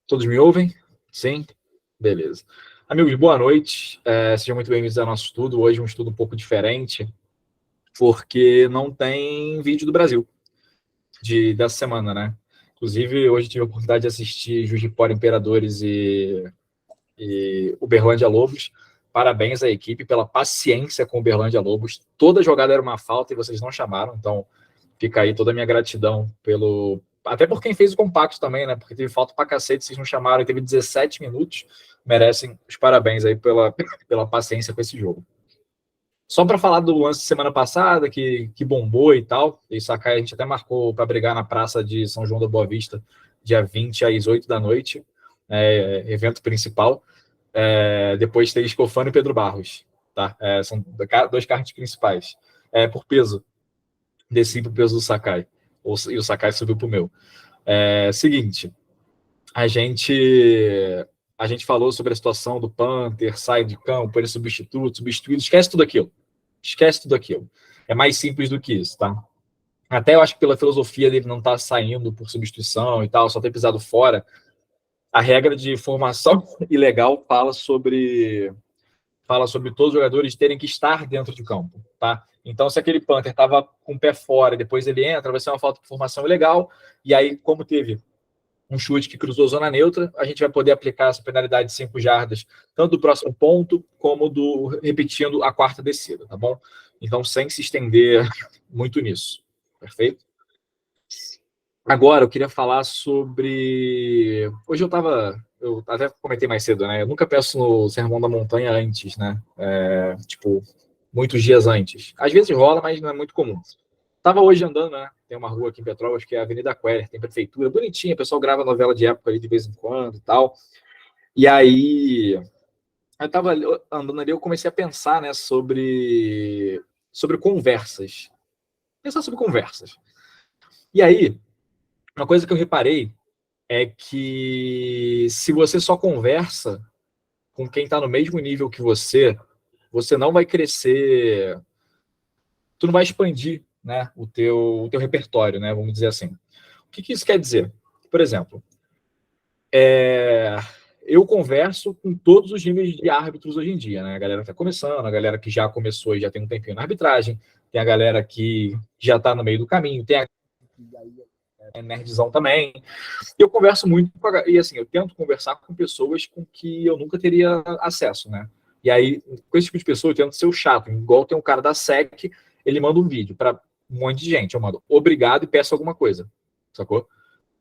Todos me ouvem? Sim? Beleza. Amigos, boa noite. Sejam muito bem-vindos ao nosso estudo. Hoje um estudo um pouco diferente, porque não tem vídeo do Brasil dessa semana, né? Inclusive, hoje tive a oportunidade de assistir Juiz de Fora, Imperadores e Uberlândia Lobos. Parabéns à equipe pela paciência com o Uberlândia Lobos. Toda jogada era uma falta e vocês não chamaram, então fica aí toda a minha gratidão até por quem fez o compacto também, né? Porque teve falta pra cacete, vocês não chamaram, teve 17 minutos. Merecem os parabéns aí pela paciência com esse jogo. Só para falar do lance de semana passada, que bombou e tal, e Sakai a gente até marcou para brigar na praça de São João da Boa Vista, dia 20 às 8 da noite, evento principal. Depois tem Escofano e Pedro Barros, tá? São dois carros principais. Por peso, desci pro peso do Sakai, e o Sakai subiu pro meu. Seguinte, a gente falou sobre a situação do Panther, sai de campo, ele substituído, esquece tudo aquilo. Esquece tudo aquilo. É mais simples do que isso, tá? Até eu acho que pela filosofia dele não estar saindo por substituição e tal, só ter pisado fora, a regra de formação ilegal fala sobre todos os jogadores terem que estar dentro de campo, tá? Então, se aquele Panther estava com o pé fora e depois ele entra, vai ser uma falta de formação ilegal, e aí, como teve um chute que cruzou zona neutra, a gente vai poder aplicar essa penalidade de 5 jardas, tanto do próximo ponto, como repetindo a quarta descida, tá bom? Então, sem se estender muito nisso, perfeito? Agora, eu queria falar sobre... Hoje eu até comentei mais cedo, né? Eu nunca peço no Sermão da Montanha antes, né? Muitos dias antes. Às vezes rola, mas não é muito comum. Tava hoje andando, né? Tem uma rua aqui em Petrópolis que é a Avenida Queller, tem prefeitura, bonitinha, o pessoal grava novela de época ali de vez em quando e tal. E aí, eu tava andando ali, eu comecei a pensar, né, sobre conversas. Pensar sobre conversas. E aí, uma coisa que eu reparei é que se você só conversa com quem está no mesmo nível que você não vai crescer, tu não vai expandir, né, o teu repertório, né, vamos dizer assim. O que isso quer dizer? Por exemplo, eu converso com todos os níveis de árbitros hoje em dia, né? A galera que está começando, a galera que já começou e já tem um tempinho na arbitragem, tem a galera que já está no meio do caminho, tem a nerdzão também. Eu converso muito e assim, eu tento conversar com pessoas com que eu nunca teria acesso, né? E aí, com esse tipo de pessoa, eu tento ser o chato. Igual tem um cara da SEC, ele manda um vídeo para um monte de gente. Eu mando obrigado e peço alguma coisa, sacou?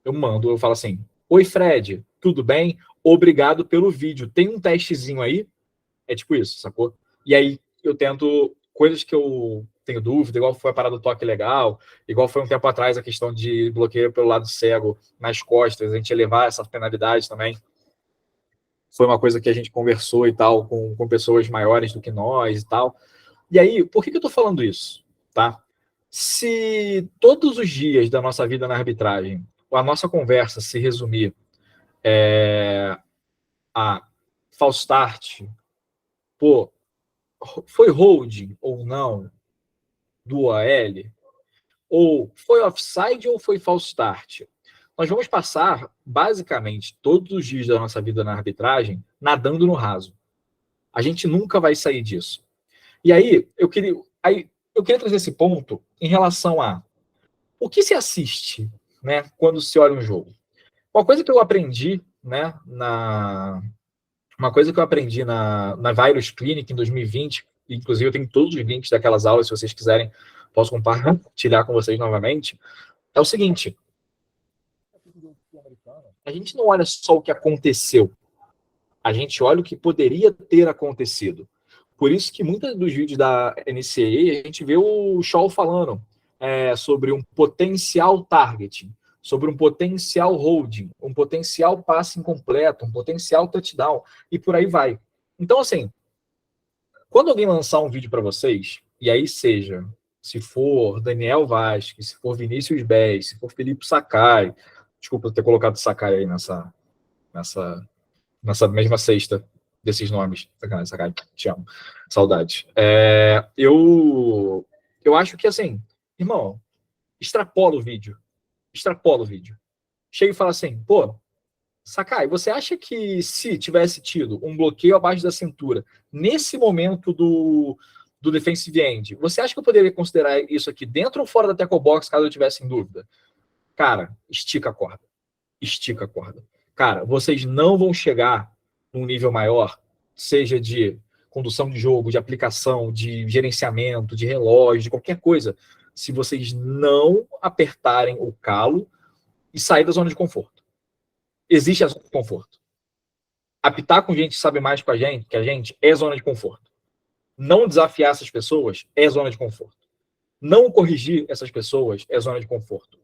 Eu falo assim, oi Fred, tudo bem? Obrigado pelo vídeo. Tem um testezinho aí? É tipo isso, sacou? E aí eu tento coisas que eu tenho dúvida, igual foi a parada do toque legal, igual foi um tempo atrás a questão de bloqueio pelo lado cego nas costas, a gente elevar essa penalidade também. Foi uma coisa que a gente conversou e tal com pessoas maiores do que nós e tal. E aí, por que eu tô falando isso? Tá? Se todos os dias da nossa vida na arbitragem, a nossa conversa se resumir a false start, pô, foi holding ou não do AL? Ou foi offside ou foi false start? Nós vamos passar, basicamente, todos os dias da nossa vida na arbitragem nadando no raso. A gente nunca vai sair disso. E aí, eu queria trazer esse ponto em relação a o que se assiste, né, quando se olha um jogo. Uma coisa que eu aprendi, né, na Virus Clinic em 2020, inclusive eu tenho todos os links daquelas aulas, se vocês quiserem, posso compartilhar com vocês novamente, é o seguinte: a gente não olha só o que aconteceu, a gente olha o que poderia ter acontecido. Por isso que muitos dos vídeos da NCAA, a gente vê o Shaw falando sobre um potencial targeting, sobre um potencial holding, um potencial passe incompleto, um potencial touchdown, e por aí vai. Então, assim, quando alguém lançar um vídeo para vocês, e aí seja, se for Daniel Vasquez, se for Vinícius Bés, se for Felipe Sakai, desculpa ter colocado Sakai aí nessa mesma cesta desses nomes. Sacanagem, te amo. Saudade. Eu acho que, assim, irmão, extrapola o vídeo. Chega e fala assim, pô, Sakai, você acha que se tivesse tido um bloqueio abaixo da cintura, nesse momento do defensive end, você acha que eu poderia considerar isso aqui dentro ou fora da tackle box, caso eu tivesse em dúvida? Cara, estica a corda. Estica a corda. Cara, vocês não vão chegar num nível maior, seja de condução de jogo, de aplicação, de gerenciamento, de relógio, de qualquer coisa, se vocês não apertarem o calo e sair da zona de conforto. Existe a zona de conforto. Apitar com gente que sabe mais que a gente é zona de conforto. Não desafiar essas pessoas é zona de conforto. Não corrigir essas pessoas é zona de conforto.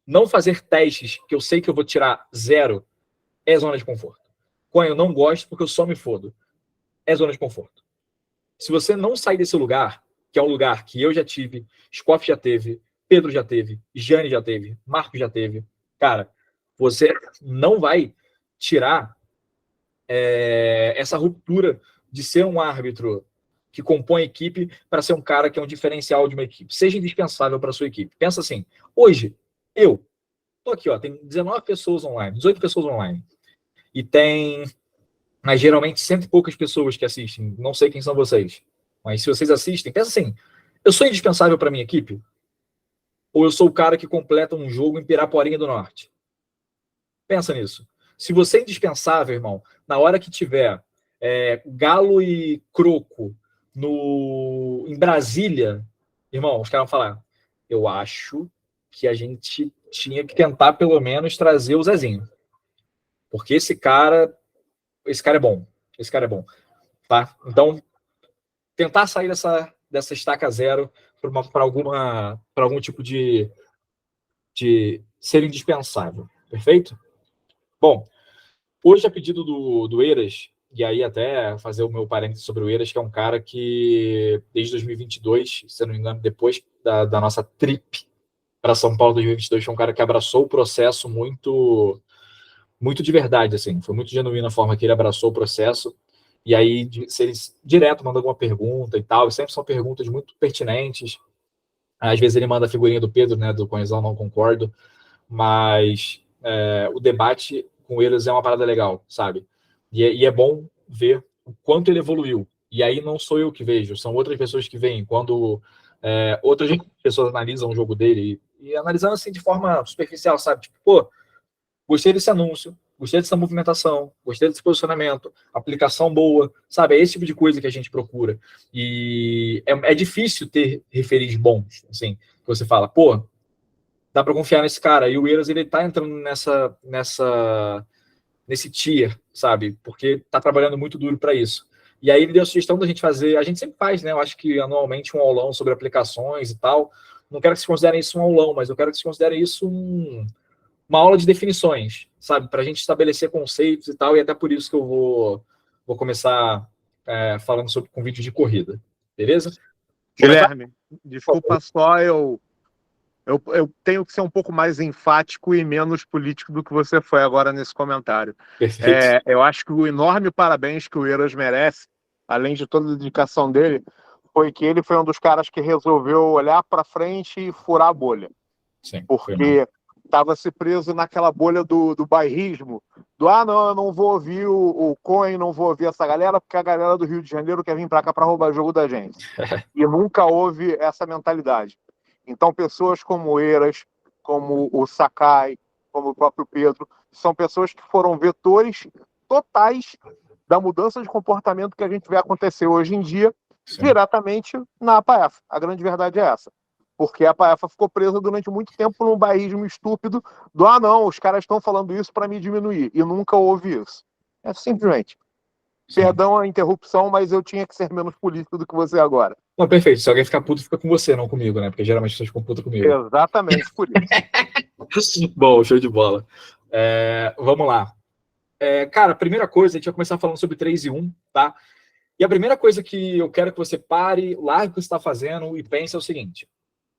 Não fazer testes que eu sei que eu vou tirar 0 é zona de conforto. Quando eu não gosto porque eu só me fodo, é zona de conforto. Se você não sair desse lugar, que é um lugar que eu já tive, Scoff já teve, Pedro já teve, Jane já teve, Marco já teve, cara, você não vai tirar essa ruptura de ser um árbitro que compõe a equipe para ser um cara que é um diferencial de uma equipe. Seja indispensável para a sua equipe. Pensa assim, hoje, eu tô aqui, ó, tem 19 pessoas online, 18 pessoas online, e tem, mas geralmente, cento e poucas pessoas que assistem. Não sei quem são vocês, mas se vocês assistem, pensa assim, eu sou indispensável para minha equipe? Ou eu sou o cara que completa um jogo em Piraporinha do Norte? Pensa nisso. Se você é indispensável, irmão, na hora que tiver Galo e Croco em Brasília, irmão, os caras vão falar, eu acho que a gente tinha que tentar pelo menos trazer o Zezinho. Porque esse cara é bom. Esse cara é bom. Tá? Então, tentar sair dessa estaca zero para algum tipo de ser indispensável. Perfeito? Bom, hoje, a pedido do Eiras, e aí até fazer o meu parênteses sobre o Eiras, que é um cara que, desde 2022, se eu não me engano, depois da nossa trip para São Paulo 2022, foi um cara que abraçou o processo muito, muito de verdade, assim. Foi muito genuína a forma que ele abraçou o processo. E aí, se ele direto manda alguma pergunta e tal, e sempre são perguntas muito pertinentes. Às vezes ele manda a figurinha do Pedro, né, do Coenzão Não Concordo, mas o debate com eles é uma parada legal, sabe? E é bom ver o quanto ele evoluiu. E aí não sou eu que vejo, são outras pessoas que veem. Quando outras pessoas analisam o jogo dele e analisando assim de forma superficial, sabe? Tipo, pô, gostei desse anúncio, gostei dessa movimentação, gostei desse posicionamento, aplicação boa, sabe? É esse tipo de coisa que a gente procura. E é difícil ter referis bons, assim, que você fala, pô, dá para confiar nesse cara. E o Eiras, ele tá entrando nesse tier, sabe? Porque tá trabalhando muito duro para isso. E aí ele deu a sugestão da gente fazer, a gente sempre faz, né? Eu acho que anualmente um aulão sobre aplicações e tal. Não quero que se considerem isso um aulão, mas eu quero que se considerem isso uma aula de definições, sabe? Para a gente estabelecer conceitos e tal. E até por isso que eu vou começar falando com vídeo de corrida. Beleza? Guilherme, desculpa só, eu tenho que ser um pouco mais enfático e menos político do que você foi agora nesse comentário. Perfeito. Eu acho que o enorme parabéns que o Eiras merece, além de toda a dedicação dele, foi que ele foi um dos caras que resolveu olhar para frente e furar a bolha. Sim, porque estava se preso naquela bolha do bairrismo, não, eu não vou ouvir o Cohen, não vou ouvir essa galera, porque a galera do Rio de Janeiro quer vir para cá para roubar jogo da gente. E nunca houve essa mentalidade. Então, pessoas como o Eiras, como o Sakai, como o próprio Pedro, são pessoas que foram vetores totais da mudança de comportamento que a gente vê acontecer hoje em dia, sim. diretamente na APF. A grande verdade é essa. Porque a PAEFA ficou presa durante muito tempo num bairrismo estúpido não, os caras estão falando isso para me diminuir. E nunca houve isso. É simplesmente. Sim. Perdão a interrupção, mas eu tinha que ser menos político do que você agora. Não, perfeito. Se alguém ficar puto, fica com você, não comigo, né? Porque geralmente as pessoas ficam putas comigo. Exatamente por isso. Bom, show de bola. Vamos lá. Cara, a primeira coisa, a gente vai começar falando sobre 3 e 1, tá? E a primeira coisa que eu quero que você pare, largue o que você está fazendo e pense é o seguinte.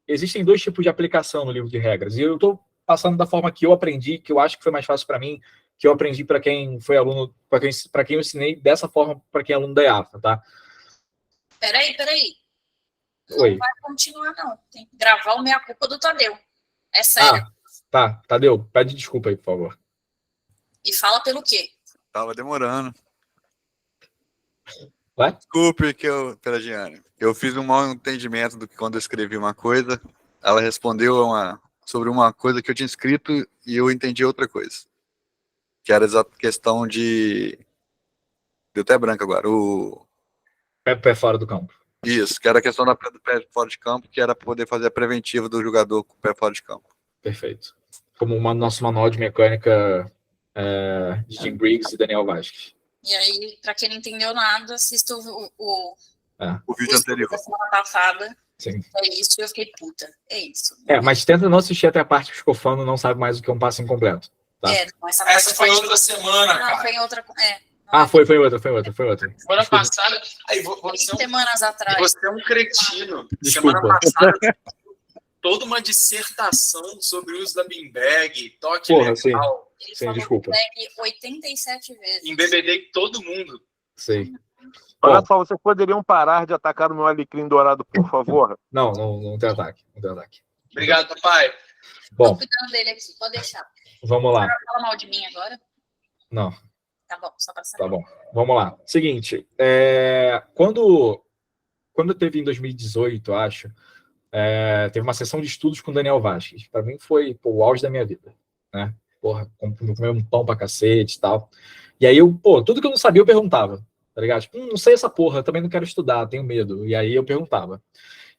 Existem 2 tipos de aplicação no livro de regras. E eu estou passando da forma que eu aprendi, que eu acho que foi mais fácil para mim, que eu aprendi para quem foi aluno, para quem eu ensinei dessa forma para quem é aluno da EAFA, tá? Peraí. Oi. Não vai continuar, não. Tem que gravar o meia-culpa do Tadeu. É sério. Tá. Tadeu, pede desculpa aí, por favor. E fala pelo quê? Tava demorando. Vai? Desculpe pela Giane. Eu fiz um mau entendimento do que quando eu escrevi uma coisa, ela respondeu sobre uma coisa que eu tinha escrito e eu entendi outra coisa. Que era a questão de... Deu até branco agora. Pé fora do campo. Isso, que era a questão do pé fora de campo, que era poder fazer a preventiva do jogador com o pé fora de campo. Perfeito. Como nosso manual de mecânica de Jim Briggs e Daniel Vasquez. E aí, pra quem não entendeu nada, assista o vídeo anterior. Da semana passada. Sim. É isso, eu fiquei puta. É isso. Mas tenta não assistir até a parte que ficou falando não sabe mais o que é um passe incompleto. Tá? Não, essa foi outra semana, não, cara. Foi em outra. Foi outra. Semana passada. Aí, 20 semanas atrás. Você é um cretino. Desculpa. Semana passada, toda uma dissertação sobre o uso da beanbag, toque legal. Sim. Ele Sim, falou desculpa. beanbag 87 vezes. Embebedei todo mundo. Sei. Olha só, vocês poderiam parar de atacar o meu alecrim dourado, por favor? Não tem ataque. Obrigado, papai. Bom, Tô cuidando dele aqui, pode deixar. vamos lá. Você vai falar mal de mim agora? Não. Tá bom, só pra saber. Tá bom, vamos lá. Seguinte, quando teve em 2018, acho, teve uma sessão de estudos com o Daniel Vasquez. Para mim foi o auge da minha vida, né? Porra, comer um pão pra cacete e tal. E aí tudo que eu não sabia eu perguntava, tá ligado? Tipo, não sei essa porra, eu também não quero estudar, tenho medo. E aí eu perguntava.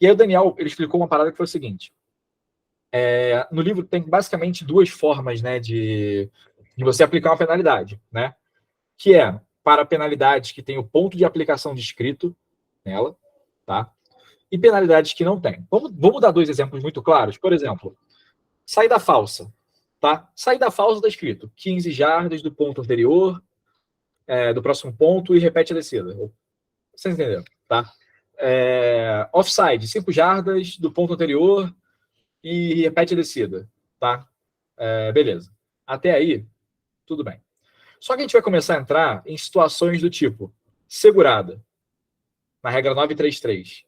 E aí o Daniel, ele explicou uma parada que foi o seguinte. No livro tem basicamente duas formas, né, de você aplicar uma penalidade, né? Que é para penalidades que tem o ponto de aplicação descrito nela, tá? E penalidades que não tem. Vamos dar dois exemplos muito claros. Por exemplo, saída falsa, tá? Saída falsa está escrito 15 jardas do ponto anterior, do próximo ponto e repete a descida. Vocês entenderam, tá? Offside, 5 jardas do ponto anterior e repete a descida, tá? Beleza. Até aí, tudo bem. Só que a gente vai começar a entrar em situações do tipo segurada, na regra 933.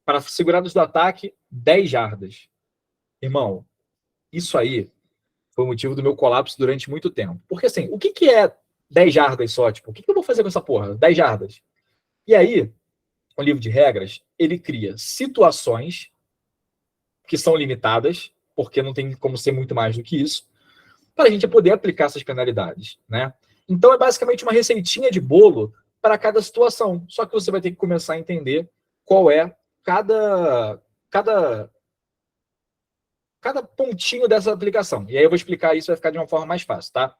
Para segurados do ataque, 10 jardas. Irmão, isso aí foi o motivo do meu colapso durante muito tempo. Porque assim, o que é 10 jardas só? Tipo, o que eu vou fazer com essa porra? 10 jardas. E aí, o livro de regras, ele cria situações que são limitadas, porque não tem como ser muito mais do que isso, para a gente poder aplicar essas penalidades, né? Então é basicamente uma receitinha de bolo para cada situação. Só que você vai ter que começar a entender qual é cada pontinho dessa aplicação. E aí eu vou explicar isso, vai ficar de uma forma mais fácil, tá?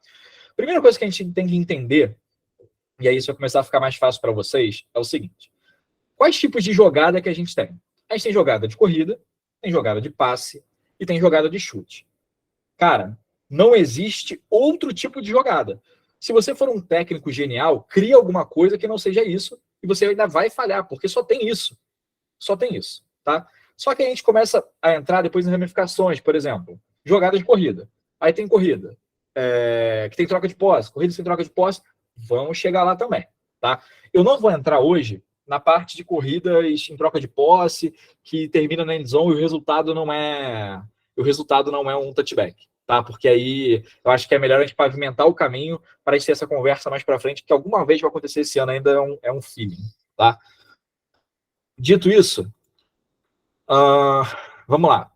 Primeira coisa que a gente tem que entender, e aí isso vai começar a ficar mais fácil para vocês, é o seguinte. Quais tipos de jogada que a gente tem? A gente tem jogada de corrida, tem jogada de passe e tem jogada de chute. Cara, não existe outro tipo de jogada. Se você for um técnico genial, cria alguma coisa que não seja isso e você ainda vai falhar, porque só tem isso. Só tem isso, tá? Só que a gente começa a entrar depois em ramificações, por exemplo, jogada de corrida. Aí tem corrida que tem troca de posse, corrida sem troca de posse, vamos chegar lá também, tá? Eu não vou entrar hoje na parte de corridas em troca de posse, que termina na endzone e o resultado não é um touchback, tá? Porque aí eu acho que é melhor a gente pavimentar o caminho para a gente ter essa conversa mais para frente, que alguma vez vai acontecer esse ano, ainda é um feeling, tá? Dito isso, vamos lá.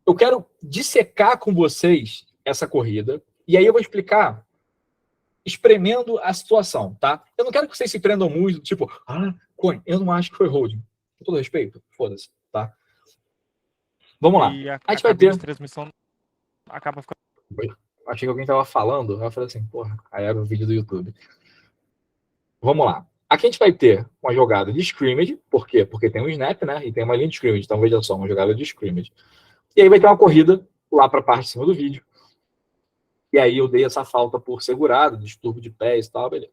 Eu quero dissecar com vocês essa corrida, e aí eu vou explicar espremendo a situação, tá? Eu não quero que vocês se prendam muito, tipo, Coin, eu não acho que foi holding. Com todo respeito, foda-se, tá? Vamos lá. A gente vai ter... transmissão acaba ficando... Achei que alguém tava falando, eu falei assim, porra, aí era o vídeo do YouTube. Vamos lá. Aqui a gente vai ter uma jogada de scrimmage, por quê? Porque tem um snap, né? E tem uma linha de scrimmage, então veja só, uma jogada de scrimmage. E aí vai ter uma corrida lá para a parte de cima do vídeo. E aí eu dei essa falta por segurado, distúrbio de pés e tal, beleza.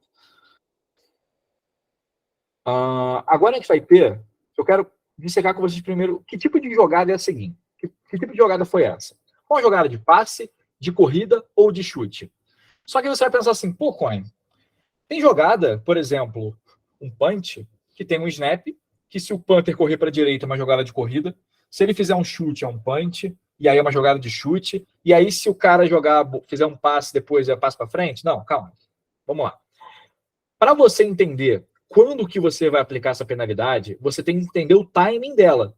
Agora a gente vai ter, eu quero dissecar com vocês primeiro, que tipo de jogada é a seguinte? Que tipo de jogada foi essa? Uma jogada de passe, de corrida ou de chute? Só que você vai pensar assim, pô, Coin, tem jogada, por exemplo, um punch, que tem um snap, que se o punter correr para a direita é uma jogada de corrida, se ele fizer um chute é um punch, e aí é uma jogada de chute, e aí se o cara fizer um passe depois é passe para frente? Não, calma. Vamos lá. Para você entender quando que você vai aplicar essa penalidade, você tem que entender o timing dela,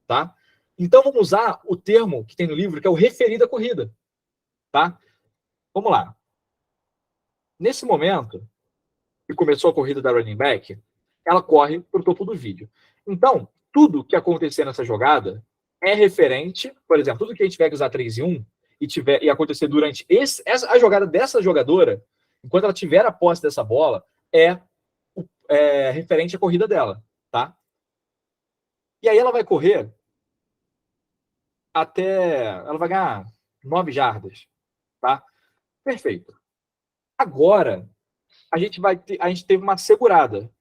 tá? Então vamos usar o termo que tem no livro, que é o referido à corrida, tá? Vamos lá. Nesse momento que começou a corrida da running back, ela corre para o topo do vídeo. Então, tudo que acontecer nessa jogada é referente, por exemplo, tudo que a gente tiver que usar 3 e 1 e acontecer durante a jogada dessa jogadora, enquanto ela tiver a posse dessa bola, é referente à corrida dela, tá? E aí ela vai correr ela vai ganhar 9 jardas, tá? Perfeito. Agora, a gente teve uma segurada.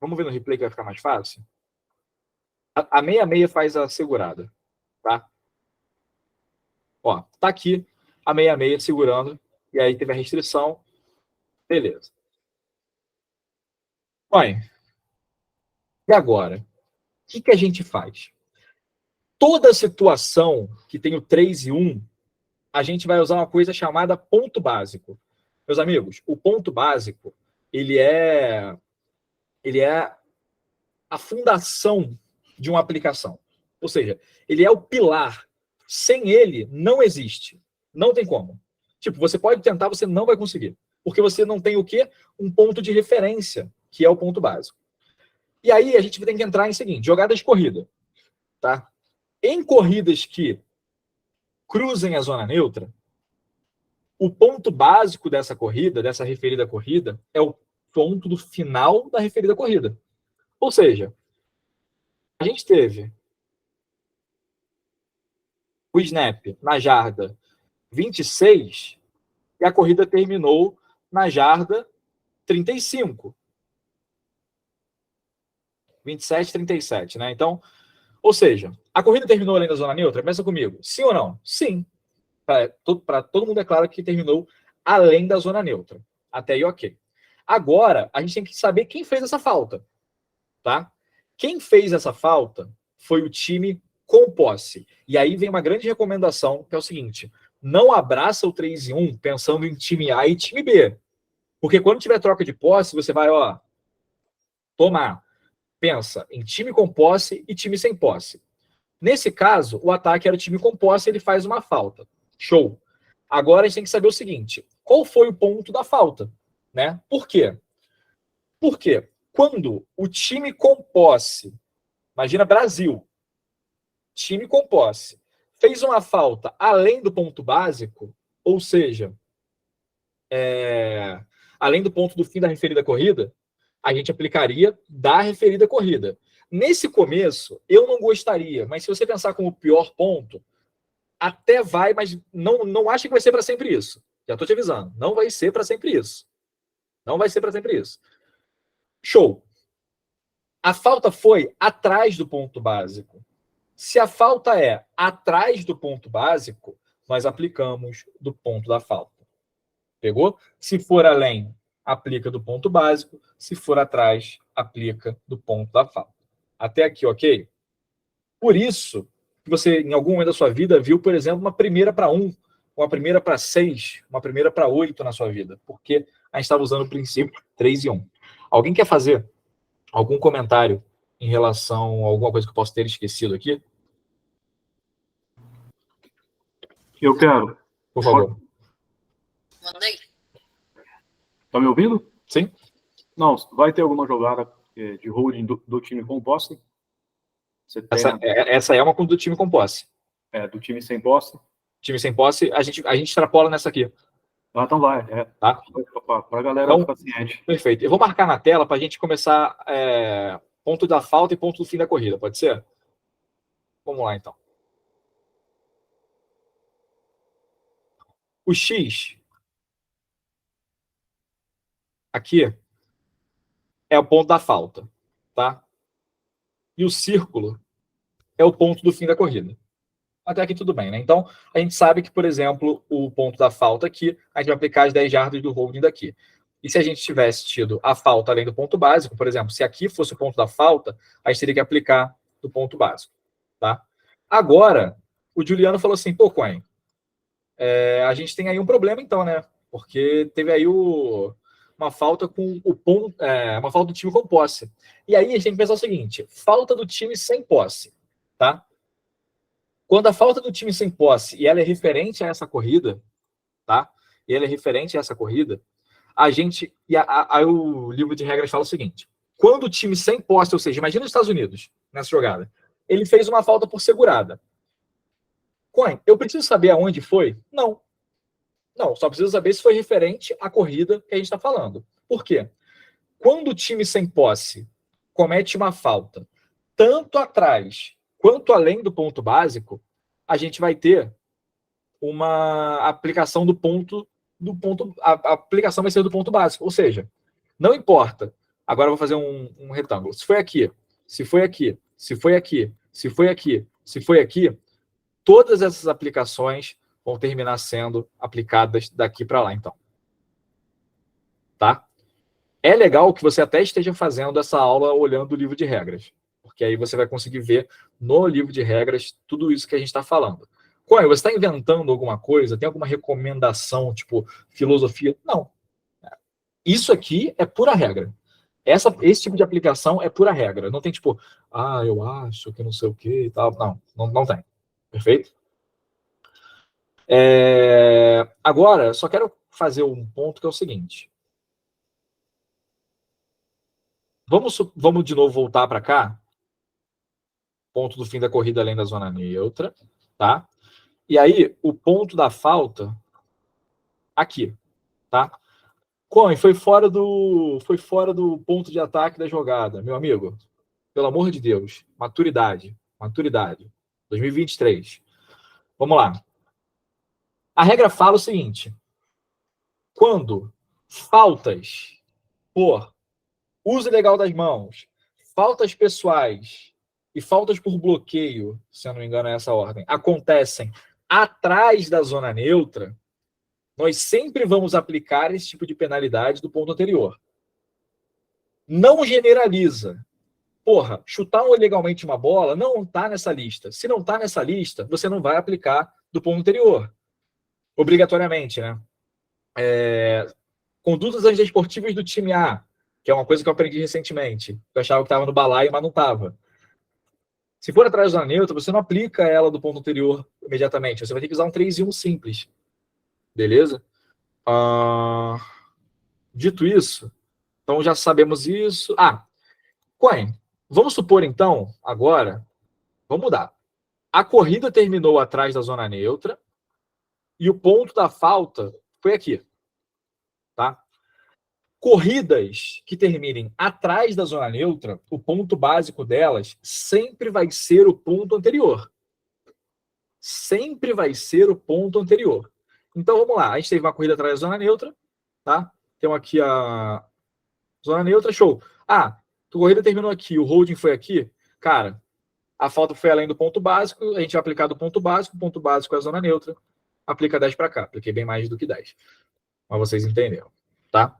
Vamos ver no replay que vai ficar mais fácil? A 66 faz a segurada, tá? Ó, tá aqui a 66 segurando, e aí teve a restrição. Beleza. Olha, e agora? O que a gente faz? Toda situação que tem o 3 e 1, a gente vai usar uma coisa chamada ponto básico. Meus amigos, o ponto básico, ele é a fundação de uma aplicação. Ou seja, ele é o pilar. Sem ele, não existe. Não tem como. Tipo, você pode tentar, você não vai conseguir. Porque você não tem o quê? Um ponto de referência, que é o ponto básico. E aí a gente tem que entrar em seguinte, jogada de corrida. Tá? Em corridas que cruzem a zona neutra, o ponto básico dessa corrida, dessa referida corrida, é o ponto do final da referida corrida. Ou seja, a gente teve o snap na jarda 26 e a corrida terminou na jarda 35. 27, 37, né? Então, ou seja, a corrida terminou além da zona neutra? Pensa comigo. Sim ou não? Sim. Para todo mundo é claro que terminou além da zona neutra. Até aí, ok. Agora, a gente tem que saber quem fez essa falta. Tá? Quem fez essa falta foi o time com posse. E aí vem uma grande recomendação, que é o seguinte: não abraça o 3 e 1 pensando em time A e time B. Porque quando tiver troca de posse, você vai, tomar. Pensa em time com posse e time sem posse. Nesse caso, o ataque era o time com posse, ele faz uma falta. Show. Agora a gente tem que saber o seguinte: qual foi o ponto da falta? Né? Por quê? Porque quando o time com posse, imagina Brasil, time com posse, fez uma falta além do ponto básico, ou seja, além do ponto do fim da referida corrida, a gente aplicaria da referida corrida. Nesse começo, eu não gostaria, mas se você pensar como o pior ponto, até vai, mas não acha que vai ser para sempre isso. Já estou te avisando, não vai ser para sempre isso. Não vai ser para sempre isso. Show. A falta foi atrás do ponto básico. Se a falta é atrás do ponto básico, nós aplicamos do ponto da falta. Pegou? Se for além, aplica do ponto básico. Se for atrás, aplica do ponto da falta. Até aqui, ok? Por isso que você, em algum momento da sua vida, viu, por exemplo, uma primeira para 1, uma primeira para 6, uma primeira para 8 na sua vida. Porque a gente estava usando o princípio 3 e 1. Alguém quer fazer algum comentário em relação a alguma coisa que eu posso ter esquecido aqui? Eu quero. Por favor. Mandei. Tá me ouvindo? Sim. Não, vai ter alguma jogada de holding do time com posse? Essa é uma do time com posse. Do time sem posse? Time sem posse, a gente extrapola nessa aqui. Ah, então vai. Tá? Para a galera então, ficar ciente. Perfeito. Eu vou marcar na tela para a gente começar ponto da falta e ponto do fim da corrida. Pode ser? Vamos lá, então. O X aqui é o ponto da falta, tá? E o círculo é o ponto do fim da corrida. Até aqui tudo bem, né? Então, a gente sabe que, por exemplo, o ponto da falta aqui, a gente vai aplicar as 10 jardas do holding daqui. E se a gente tivesse tido a falta além do ponto básico, por exemplo, se aqui fosse o ponto da falta, a gente teria que aplicar do ponto básico, tá? Agora, o Juliano falou assim, pô, Coin, a gente tem aí um problema então, né? Porque teve aí uma falta com o ponto, uma falta do time com posse. E aí a gente tem que pensar o seguinte, falta do time sem posse, tá? Quando a falta do time sem posse e ela é referente a essa corrida, tá? E ela é referente a essa corrida, a gente... Aí o livro de regras fala o seguinte, quando o time sem posse, ou seja, imagina os Estados Unidos nessa jogada, ele fez uma falta por segurada. Coin, eu preciso saber aonde foi? Não. Não, só preciso saber se foi referente à corrida que a gente está falando. Por quê? Quando o time sem posse comete uma falta, tanto atrás quanto além do ponto básico, a gente vai ter uma aplicação do ponto. A aplicação vai ser do ponto básico. Ou seja, não importa. Agora eu vou fazer um retângulo. Se foi aqui, se foi aqui, se foi aqui, se foi aqui, se foi aqui, todas essas aplicações vão terminar sendo aplicadas daqui para lá, então. Tá? É legal que você até esteja fazendo essa aula olhando o livro de regras, porque aí você vai conseguir ver no livro de regras tudo isso que a gente está falando. Coin, você está inventando alguma coisa? Tem alguma recomendação, tipo filosofia? Não. Isso aqui é pura regra. Esse tipo de aplicação é pura regra. Não tem tipo, eu acho que não sei o que e tal. Não tem. Perfeito? Agora, só quero fazer um ponto que é o seguinte. Vamos de novo voltar para cá. Ponto do fim da corrida além da zona neutra. Tá? E aí, o ponto da falta aqui. Tá? Coin, foi fora do ponto de ataque da jogada. Meu amigo, pelo amor de Deus. Maturidade. 2023. Vamos lá. A regra fala o seguinte. Quando faltas por uso ilegal das mãos, faltas pessoais e faltas por bloqueio, se eu não me engano é essa ordem, acontecem atrás da zona neutra, nós sempre vamos aplicar esse tipo de penalidade do ponto anterior. Não generaliza. Porra, chutar ilegalmente uma bola não está nessa lista. Se não está nessa lista, você não vai aplicar do ponto anterior. Obrigatoriamente, né? Condutas antidesportivas do time A, que é uma coisa que eu aprendi recentemente. Eu achava que estava no balaio, mas não estava. Se for atrás da zona neutra, você não aplica ela do ponto anterior imediatamente. Você vai ter que usar um 3 e 1 simples. Beleza? Dito isso, então já sabemos isso. Coin, vamos supor então, agora, vamos mudar. A corrida terminou atrás da zona neutra e o ponto da falta foi aqui. Tá? Corridas que terminem atrás da zona neutra, o ponto básico delas sempre vai ser o ponto anterior. Sempre vai ser o ponto anterior. Então, vamos lá. A gente teve uma corrida atrás da zona neutra, tá? Temos aqui a zona neutra, show. A corrida terminou aqui, o holding foi aqui. Cara, a falta foi além do ponto básico, a gente vai aplicar do ponto básico é a zona neutra, aplica 10 para cá. Apliquei bem mais do que 10. Mas vocês entenderam, tá?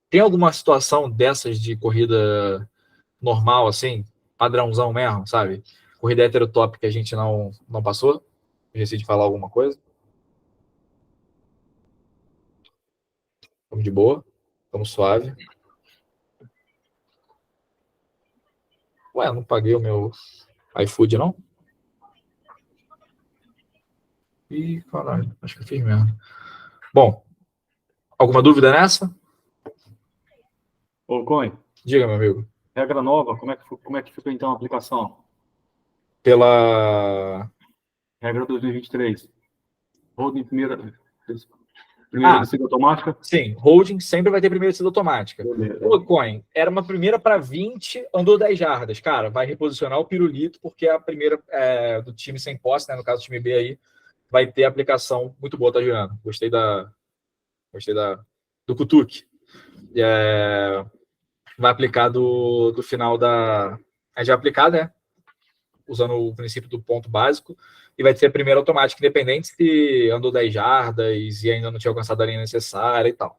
Tem alguma situação dessas de corrida normal, assim, padrãozão mesmo, sabe? Corrida heterotop que a gente não passou? Esqueci de falar alguma coisa? Vamos de boa, vamos suave. Ué, não paguei o meu iFood, não? Ih, caralho, acho que eu fiz mesmo. Bom, alguma dúvida nessa? Ô, Coin, Diga, meu amigo. regra nova, como é que ficou então a aplicação? Pela... Regra 2023. Holding primeira descida automática? Sim, holding sempre vai ter primeira descida automática. Beleza. O Coin era uma primeira para 20, andou 10 jardas. Cara, vai reposicionar o pirulito, porque a primeira do time sem posse, né, no caso do time B aí, vai ter aplicação muito boa, tá, Juliano? Gostei do Kutuk. Vai aplicar do final da... A gente vai aplicar, né? Usando o princípio do ponto básico, e vai ser a primeira automática, independente se andou 10 jardas e ainda não tinha alcançado a linha necessária e tal.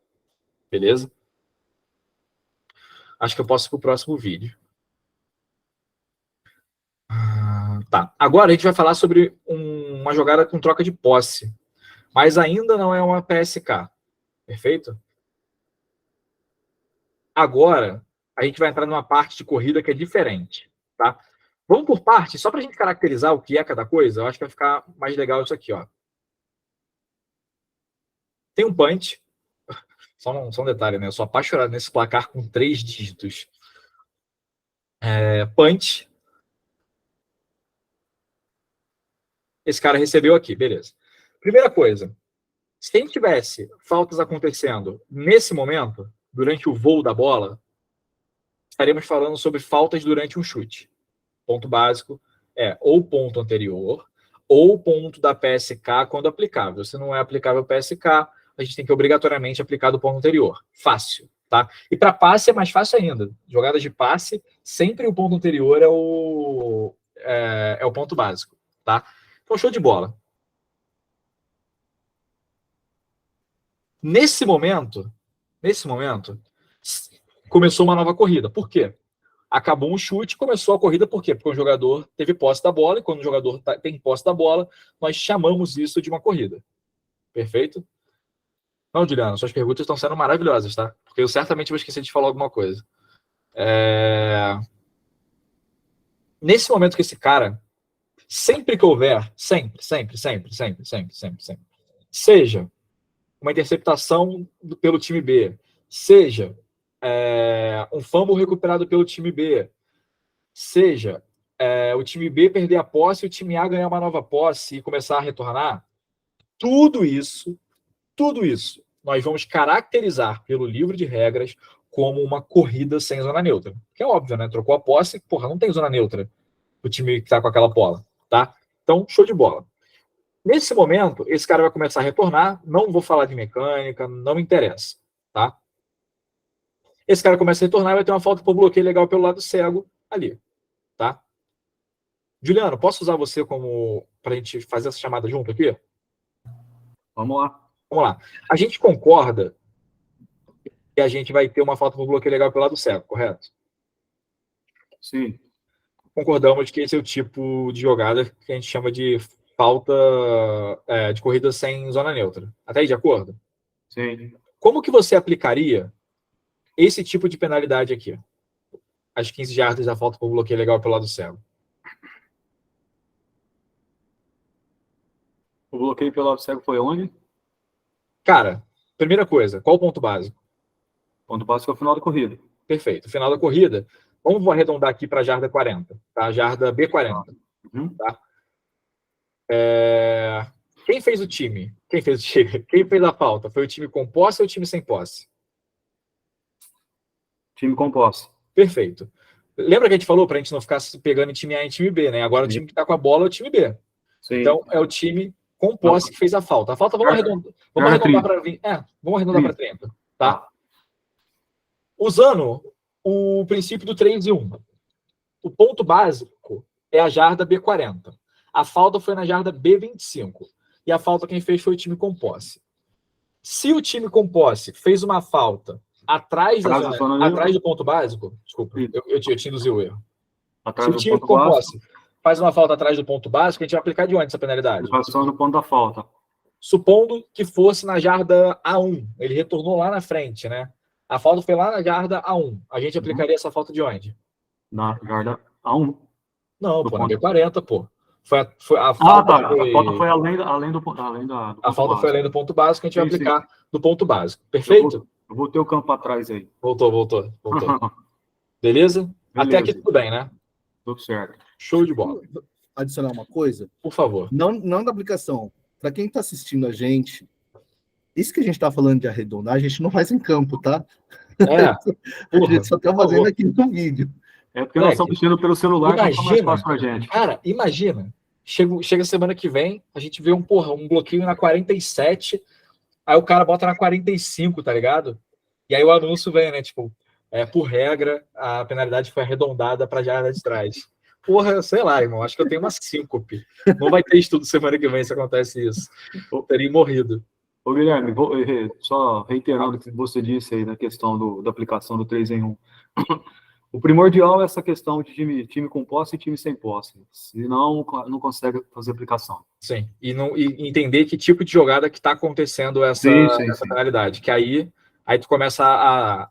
Beleza? Acho que eu posso ir para o próximo vídeo. Tá. Agora a gente vai falar sobre um uma jogada com troca de posse, mas ainda não é uma PSK, perfeito? Agora, a gente vai entrar numa parte de corrida que é diferente, tá? Vamos por parte, só para a gente caracterizar o que é cada coisa, eu acho que vai ficar mais legal isso aqui, ó. Tem um punch, só um detalhe, né? Eu sou apaixonado nesse placar com 3 dígitos. Punch. Esse cara recebeu aqui, beleza. Primeira coisa, se a gente tivesse faltas acontecendo nesse momento, durante o voo da bola, estaremos falando sobre faltas durante um chute. Ponto básico é ou ponto anterior ou ponto da PSK quando aplicável. Se não é aplicável PSK, a gente tem que obrigatoriamente aplicar do ponto anterior. Fácil, tá? E para passe é mais fácil ainda. Jogadas de passe, sempre o ponto anterior é o ponto básico, tá? Então, show de bola. Nesse momento, começou uma nova corrida. Por quê? Acabou um chute, começou a corrida, por quê? Porque o jogador teve posse da bola, e quando o jogador tem posse da bola, nós chamamos isso de uma corrida. Perfeito? Não, Juliano, suas perguntas estão sendo maravilhosas, tá? Porque eu certamente vou esquecer de falar alguma coisa. Nesse momento que esse cara, sempre que houver, sempre, seja uma interceptação pelo time B, seja um fumble recuperado pelo time B, seja o time B perder a posse e o time A ganhar uma nova posse e começar a retornar, tudo isso, nós vamos caracterizar pelo livro de regras como uma corrida sem zona neutra. Que é óbvio, né? Trocou a posse, porra, não tem zona neutra o time que tá com aquela bola, tá? Então, show de bola. Nesse momento, esse cara vai começar a retornar, não vou falar de mecânica, não me interessa, tá? Esse cara começa a retornar e vai ter uma falta por bloqueio legal pelo lado cego ali, tá? Juliano, posso usar você como pra gente fazer essa chamada junto aqui? Vamos lá. Vamos lá. A gente concorda que a gente vai ter uma falta por bloqueio legal pelo lado cego, correto? Sim. Concordamos que esse é o tipo de jogada que a gente chama de falta de corrida sem zona neutra. Até aí, de acordo? Sim. Como que você aplicaria esse tipo de penalidade aqui? As 15 jardas da falta por bloqueio legal pelo lado cego. O bloqueio pelo lado cego foi onde? Cara, primeira coisa, qual o ponto básico? Ponto básico é o final da corrida. Perfeito. Final da corrida, vamos arredondar aqui para a jarda 40, tá? Jarda B40. Uhum. Tá? Quem fez o time? Quem fez a falta? Foi o time com posse ou o time sem posse? Time com posse. Perfeito. Lembra que a gente falou para a gente não ficar pegando em time A e time B, né? Agora o time que está com a bola é o time B. Sim. Então é o time com posse que fez a falta. A falta vamos arredondar para 20. Vamos arredondar para 30, tá? Usando o princípio do 3 e 1. O ponto básico é a jarda B40. A falta foi na jarda B25. E a falta quem fez foi o time com posse. Se o time com posse fez uma falta atrás do ponto básico, desculpa, eu te induzi o erro. Se o time com posse faz uma falta atrás do ponto básico, a gente vai aplicar de onde essa penalidade? Passou no ponto da falta. Supondo que fosse na jarda A1. Ele retornou lá na frente, né? A falta foi lá na jarda A1. A gente aplicaria essa falta de onde? Na jarda A1. Não, pô, na B40, pô. A falta foi além do ponto a falta básico. foi além do ponto básico, a gente vai aplicar do ponto básico. Perfeito? Eu vou ter o campo atrás aí. Voltou. Beleza? Até aqui tudo bem, né? Tudo certo. Show de bola. Adicionar uma coisa? Por favor. Não da aplicação. Para quem está assistindo a gente, isso que a gente está falando de arredondar, a gente não faz em campo, tá? A gente só está fazendo aqui no vídeo. É porque nós estamos mexendo pelo celular, imagina, então fica mais fácil pra gente. Cara, imagina. Chega semana que vem, a gente vê um bloqueio na 47, aí o cara bota na 45, tá ligado? E aí o anúncio vem, né? Tipo, por regra, a penalidade foi arredondada pra jarda de trás. Porra, sei lá, irmão, acho que eu tenho uma síncope. Não vai ter estudo semana que vem se acontece isso. Eu teria morrido. Ô, Guilherme, só reiterando o que você disse aí na questão da aplicação do 3 em 1. O primordial é essa questão de time com posse e time sem posse. Senão, não consegue fazer aplicação. Sim. E entender que tipo de jogada que está acontecendo essa penalidade. Que aí tu começa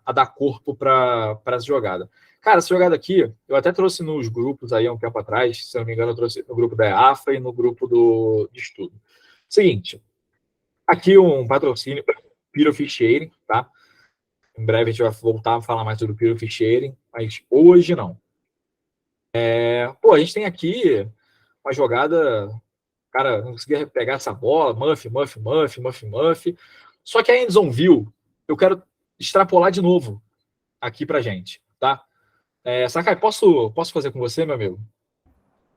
a dar corpo para essa jogada. Cara, essa jogada aqui, eu até trouxe nos grupos aí há um tempo atrás, se não me engano, eu trouxe no grupo da EAFA e no grupo de estudo. Seguinte, aqui um patrocínio, Purific Sharing, tá? Em breve a gente vai voltar a falar mais sobre o Purific Sharing, mas hoje não. A gente tem aqui uma jogada, cara, não conseguia pegar essa bola, Muff. Só que a Endzoneville, eu quero extrapolar de novo aqui pra gente, tá? Sakai, posso fazer com você, meu amigo?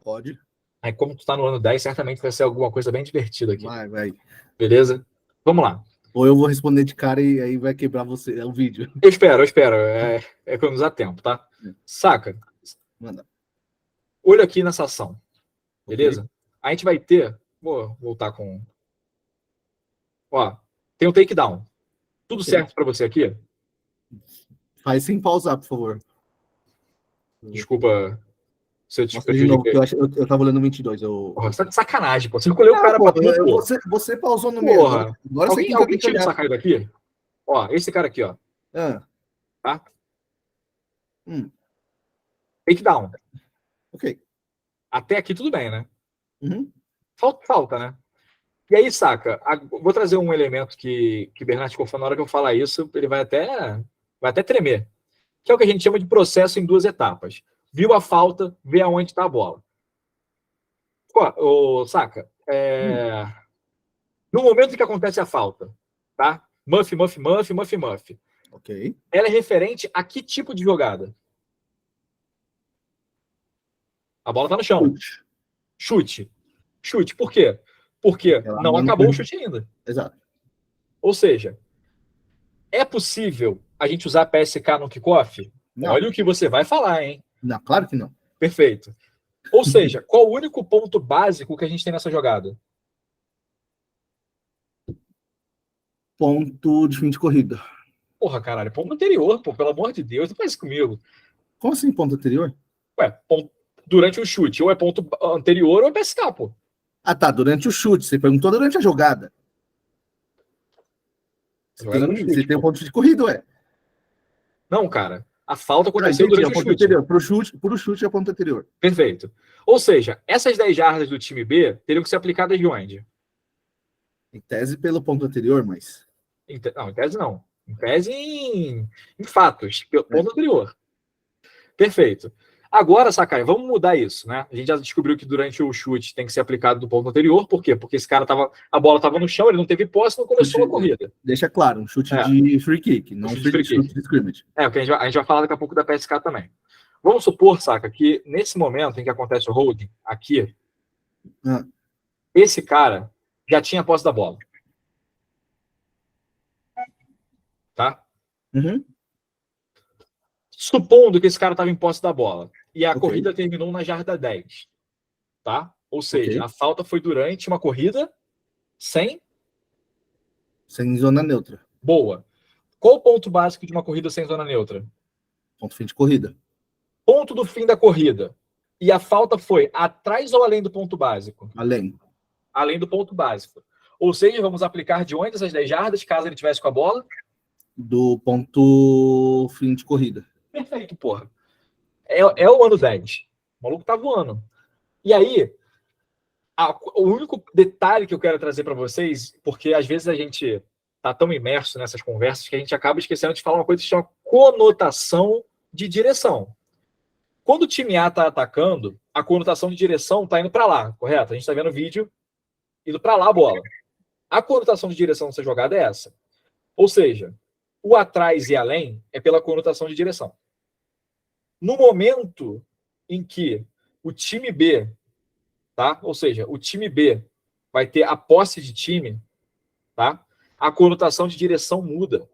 Pode. Aí, como tu tá no ano 10, certamente vai ser alguma coisa bem divertida aqui. Vai. Beleza? Vamos lá. Ou eu vou responder de cara e aí vai quebrar você, o vídeo. Eu espero. É economizar tempo, tá? Saca? Manda. Olho aqui nessa ação. Beleza? Okay. A gente vai ter... Vou voltar com... Ó, tem um takedown. Tudo certo pra você aqui? Faz sem pausar, por favor. Desculpa se eu te de novo, eu tava olhando 22. Porra, você tá de sacanagem, pô. Você escolheu o cara pra tu, você pausou no meio. Porra. Agora alguém tira o Sakai daqui? Ó, esse cara aqui, ó. Tá? Takedown. Ok. Até aqui tudo bem, né? Uhum. Falta, né? E aí, saca, vou trazer um elemento que Bernardo ficou falando, na hora que eu falar isso, ele vai até tremer. Que é o que a gente chama de processo em 2 etapas. Viu a falta, vê aonde está a bola. Saca, no momento em que acontece a falta, tá? Muff. Ok. Ela é referente a que tipo de jogada? A bola tá no chão. Chute. Por quê? Porque não acabou o chute ainda. Exato. Ou seja, é possível a gente usar PSK no kickoff? Olha o que você vai falar, hein? Não, claro que não. Perfeito. Ou seja, qual o único ponto básico que a gente tem nessa jogada? Ponto de fim de corrida. Porra, caralho, ponto anterior, pô, pelo amor de Deus, não faz comigo. Como assim, ponto anterior? Ué, durante o chute, ou é ponto anterior ou é PSK, pô. Ah, tá, durante o chute. Você perguntou durante a jogada. Você tem um ponto de corrida, ué. Não, cara. A falta aconteceu durante o chute. Anterior. Pro chute é ponto anterior. Perfeito. Ou seja, essas 10 jardas do time B teriam que ser aplicadas de onde? Em tese pelo ponto anterior, mas... Não, em tese não. Em tese em fatos. Pelo ponto anterior. Perfeito. Agora, Sakai, vamos mudar isso, né? A gente já descobriu que durante o chute tem que ser aplicado do ponto anterior. Por quê? Porque esse cara a bola estava no chão, ele não teve posse, não começou a corrida. Deixa claro, um chute de free kick, não chute de scrimmage. Porque a gente vai falar daqui a pouco da PSK também. Vamos supor, Saca, que nesse momento em que acontece o holding, aqui, esse cara já tinha posse da bola. Tá? Uhum. Supondo que esse cara estava em posse da bola e a corrida terminou na jarda 10, tá? Ou seja, a falta foi durante uma corrida sem zona neutra. Boa. Qual o ponto básico de uma corrida sem zona neutra? Ponto fim de corrida. Ponto do fim da corrida. E a falta foi atrás ou além do ponto básico? Além. Além do ponto básico. Ou seja, vamos aplicar de onde essas 10 jardas, caso ele tivesse com a bola? Do ponto fim de corrida. Perfeito, porra. É o ano 10. O maluco tá voando. E aí, o único detalhe que eu quero trazer para vocês, porque às vezes a gente tá tão imerso nessas conversas que a gente acaba esquecendo de falar uma coisa que se chama conotação de direção. Quando o time A tá atacando, a conotação de direção tá indo para lá, correto? A gente tá vendo o vídeo indo para lá a bola. A conotação de direção dessa jogada é essa. Ou seja, o atrás e além é pela conotação de direção. No momento em que o time B, tá? Ou seja, o time B vai ter a posse de time, tá? A conotação de direção muda.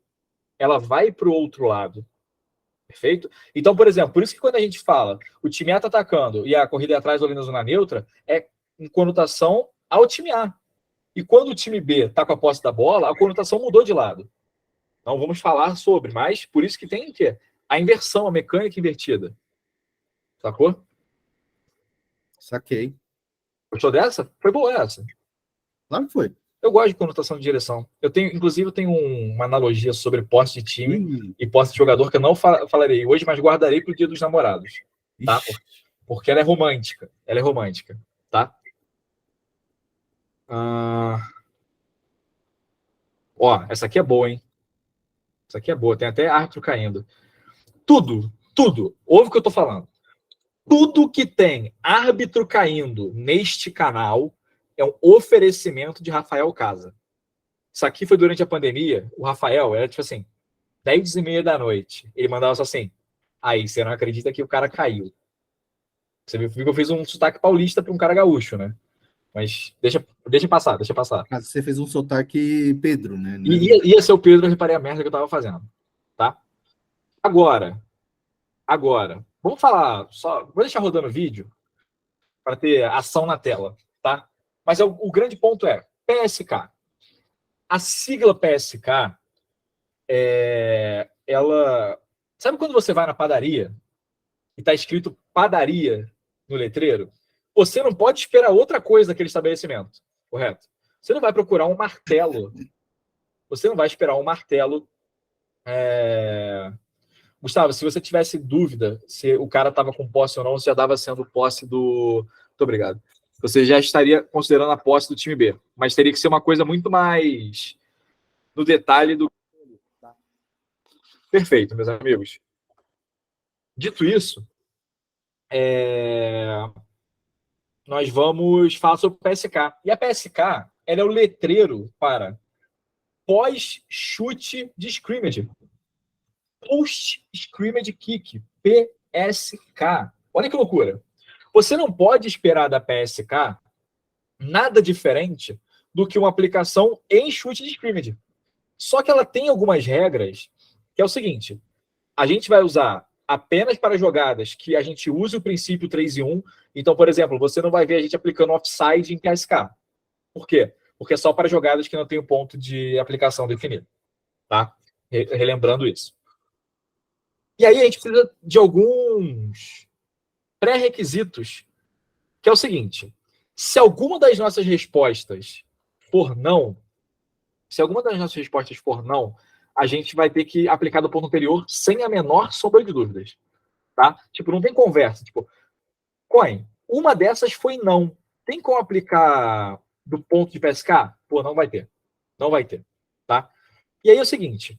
Ela vai para o outro lado. Perfeito? Então, por exemplo, por isso que quando a gente fala o time A está atacando e a corrida é atrás ou ali na zona neutra, é em conotação ao time A. E quando o time B está com a posse da bola, a conotação mudou de lado. Então, vamos falar sobre, mas por isso que tem que a inversão, a mecânica invertida. Sacou? Saquei. Gostou dessa? Foi boa essa. Claro que foi. Eu gosto de conotação de direção. Inclusive, eu tenho uma analogia sobre posse de time e posse de jogador que eu não falarei hoje, mas guardarei para o Dia dos Namorados. Tá? Porque ela é romântica. Ela é romântica. Tá? Ó, essa aqui é boa, hein? Essa aqui é boa. Tem até árbitro caindo. Tudo. Ouve o que eu tô falando. Tudo que tem árbitro caindo neste canal é um oferecimento de Rafael Casa. Isso aqui foi durante a pandemia. O Rafael era tipo assim, 10h30 da noite. Ele mandava só assim, aí, você não acredita que o cara caiu. Você viu que eu fiz um sotaque paulista para um cara gaúcho, né? Mas deixa passar. Ah, você fez um sotaque Pedro, né? Ia ser o Pedro, eu reparei a merda que eu tava fazendo. Tá? Agora, vamos falar só. Vou deixar rodando o vídeo para ter ação na tela, tá? Mas o grande ponto é PSK. A sigla PSK ela. Sabe quando você vai na padaria e tá escrito padaria no letreiro? Você não pode esperar outra coisa daquele estabelecimento, correto? Você não vai procurar um martelo. Você não vai esperar um martelo. Gustavo, se você tivesse dúvida se o cara estava com posse ou não, você já estava sendo posse do... Muito obrigado. Você já estaria considerando a posse do time B. Mas teria que ser uma coisa muito mais no detalhe do... Perfeito, meus amigos. Dito isso, nós vamos falar sobre o PSK. E a PSK, ela é o letreiro para pós-chute de scrimmage. Post-scrimmage kick. PSK. Olha que loucura. Você não pode esperar da PSK nada diferente do que uma aplicação em chute de scrimmage. Só que ela tem algumas regras, que é o seguinte, a gente vai usar apenas para jogadas que a gente use o princípio 3 e 1. Então, por exemplo, você não vai ver a gente aplicando offside em PSK. Por quê? Porque é só para jogadas que não tem o ponto de aplicação definido. Tá? Relembrando isso. E aí a gente precisa de alguns pré-requisitos, que é o seguinte, se alguma das nossas respostas for não, a gente vai ter que aplicar do ponto anterior sem a menor sombra de dúvidas. Tá? Tipo, não tem conversa. Tipo, Coin, uma dessas foi não. Tem como aplicar do ponto de PSK? Pô, não vai ter. Não vai ter. Tá? E aí é o seguinte,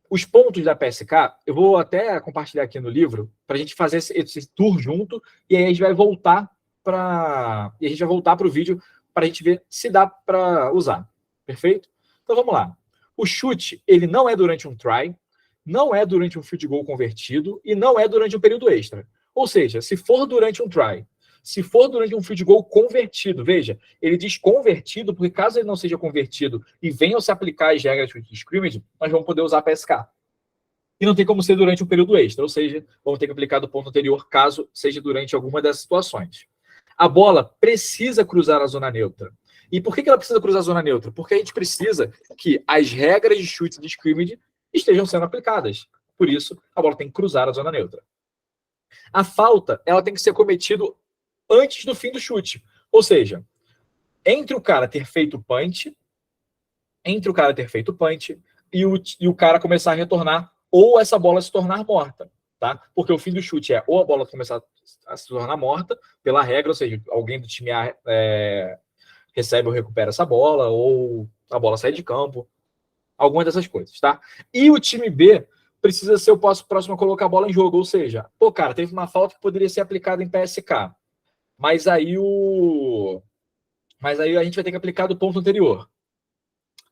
os pontos da PSK, eu vou até compartilhar aqui no livro, para a gente fazer esse tour junto, e aí a gente vai voltar para o vídeo para a gente ver se dá para usar. Perfeito? Então vamos lá. O chute, ele não é durante um try, não é durante um field goal convertido e não é durante um período extra. Ou seja, se for durante um try, se for durante um field goal convertido, veja, ele diz convertido, porque caso ele não seja convertido e venham se aplicar as regras de scrimmage, nós vamos poder usar a PSK. E não tem como ser durante um período extra, ou seja, vamos ter que aplicar do ponto anterior, caso seja durante alguma dessas situações. A bola precisa cruzar a zona neutra. E por que ela precisa cruzar a zona neutra? Porque a gente precisa que as regras de chute de scrimmage estejam sendo aplicadas. Por isso, a bola tem que cruzar a zona neutra. A falta, ela tem que ser cometida antes do fim do chute. Ou seja, entre o cara ter feito o punch e o cara começar a retornar, ou essa bola se tornar morta. Tá? Porque o fim do chute é ou a bola começar a se tornar morta, pela regra, ou seja, alguém do time A recebe ou recupera essa bola, ou a bola sai de campo, alguma dessas coisas, tá? E o time B precisa ser o próximo a colocar a bola em jogo, ou seja, pô, cara, teve uma falta que poderia ser aplicada em PSK, mas aí a gente vai ter que aplicar do ponto anterior.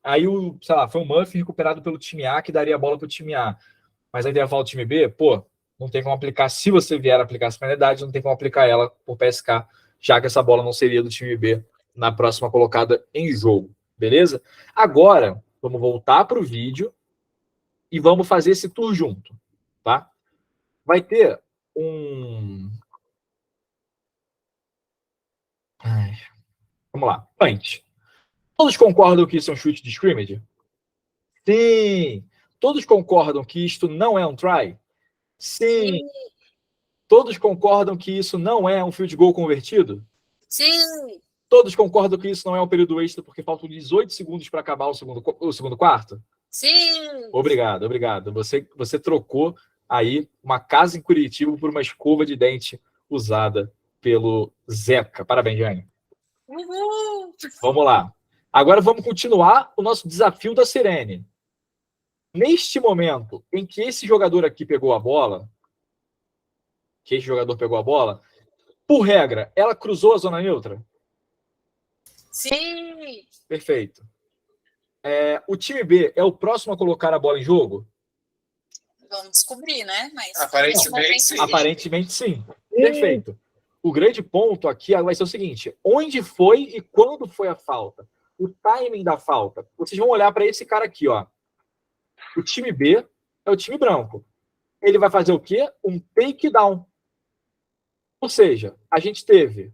Aí sei lá, foi um muff recuperado pelo time A que daria a bola pro time A, mas aí tem a falta do time B, pô, não tem como aplicar, se você vier aplicar essa penalidade, não tem como aplicar ela por PSK, já que essa bola não seria do time B na próxima colocada em jogo, beleza? Agora, vamos voltar para o vídeo e vamos fazer esse tour junto, tá? Vai ter vamos lá, punch. Todos concordam que isso é um chute de scrimmage? Sim! Todos concordam que isto não é um try? Sim. Todos concordam que isso não é um field goal convertido? Sim. Todos concordam que isso não é um período extra porque faltam 18 segundos para acabar o segundo quarto? Sim. Obrigado. Você trocou aí uma casa em Curitiba por uma escova de dente usada pelo Zeca. Parabéns, Jane. Uhul. Vamos lá. Agora vamos continuar o nosso desafio da Sirene. Neste momento em que esse jogador aqui pegou a bola, por regra, ela cruzou a zona neutra? Sim. Perfeito. O time B é o próximo a colocar a bola em jogo? Vamos descobrir, né? Mas Aparentemente sim. Perfeito. O grande ponto aqui vai ser o seguinte: onde foi e quando foi a falta? O timing da falta. Vocês vão olhar para esse cara aqui, ó. O time B é o time branco. Ele vai fazer o quê? Um takedown. Ou seja, a gente teve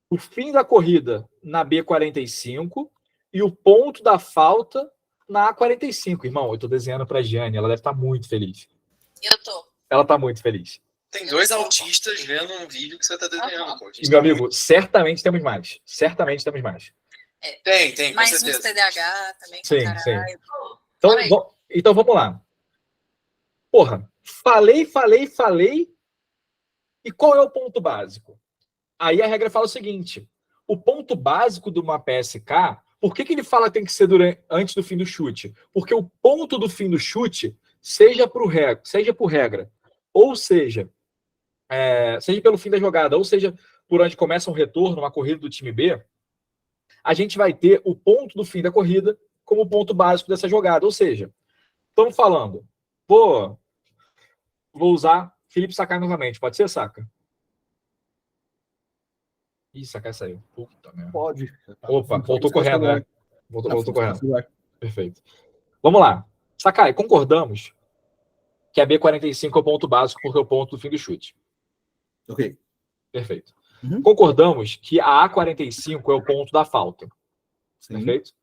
o fim da corrida na B45 e o ponto da falta na A45. Irmão, eu tô desenhando pra Giane, ela deve estar muito feliz. Eu tô. Ela tá muito feliz. tem 2 autistas vendo um vídeo que você tá desenhando, pô. E, meu amigo, certamente temos mais. Tem, com Mais certeza. uns TDAH também. Sim. Então, Então vamos lá. Porra, falei. E qual é o ponto básico? Aí a regra fala o seguinte: o ponto básico de uma PSK, por que ele fala que tem que ser antes do fim do chute? Porque o ponto do fim do chute, seja por regra, ou seja pelo fim da jogada, ou seja por onde começa um retorno, uma corrida do time B, a gente vai ter o ponto do fim da corrida como ponto básico dessa jogada. Ou seja, estamos falando, vou usar Felipe Sakai novamente. Pode ser, Saka? Ih, Sakai saiu. Puta merda. Pode. Opa, voltou correndo, né? Voltou correndo. Celular. Perfeito. Vamos lá. Sakai, concordamos que a B45 é o ponto básico porque é o ponto do fim do chute. Ok. Perfeito. Uhum. Concordamos que a A45 é o ponto da falta. Sim. Perfeito?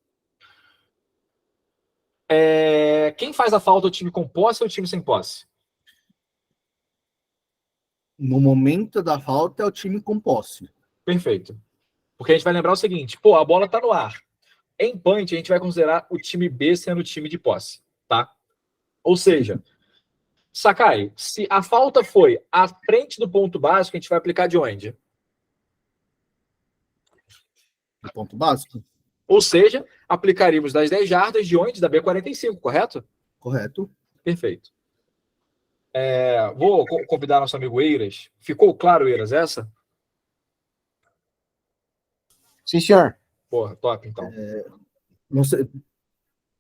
Quem faz a falta é o time com posse ou o time sem posse? No momento da falta é o time com posse. Perfeito. Porque a gente vai lembrar o seguinte: pô, a bola tá no ar. Em punch, a gente vai considerar o time B sendo o time de posse, tá? Ou seja, Sakai, se a falta foi à frente do ponto básico, a gente vai aplicar de onde? No ponto básico? Ou seja, aplicaríamos das 10 jardas de onde? Da B45, correto? Correto. Perfeito. Vou convidar nosso amigo Eiras. Ficou claro, Eiras, essa? Sim, senhor. Porra, top, então. Não sei.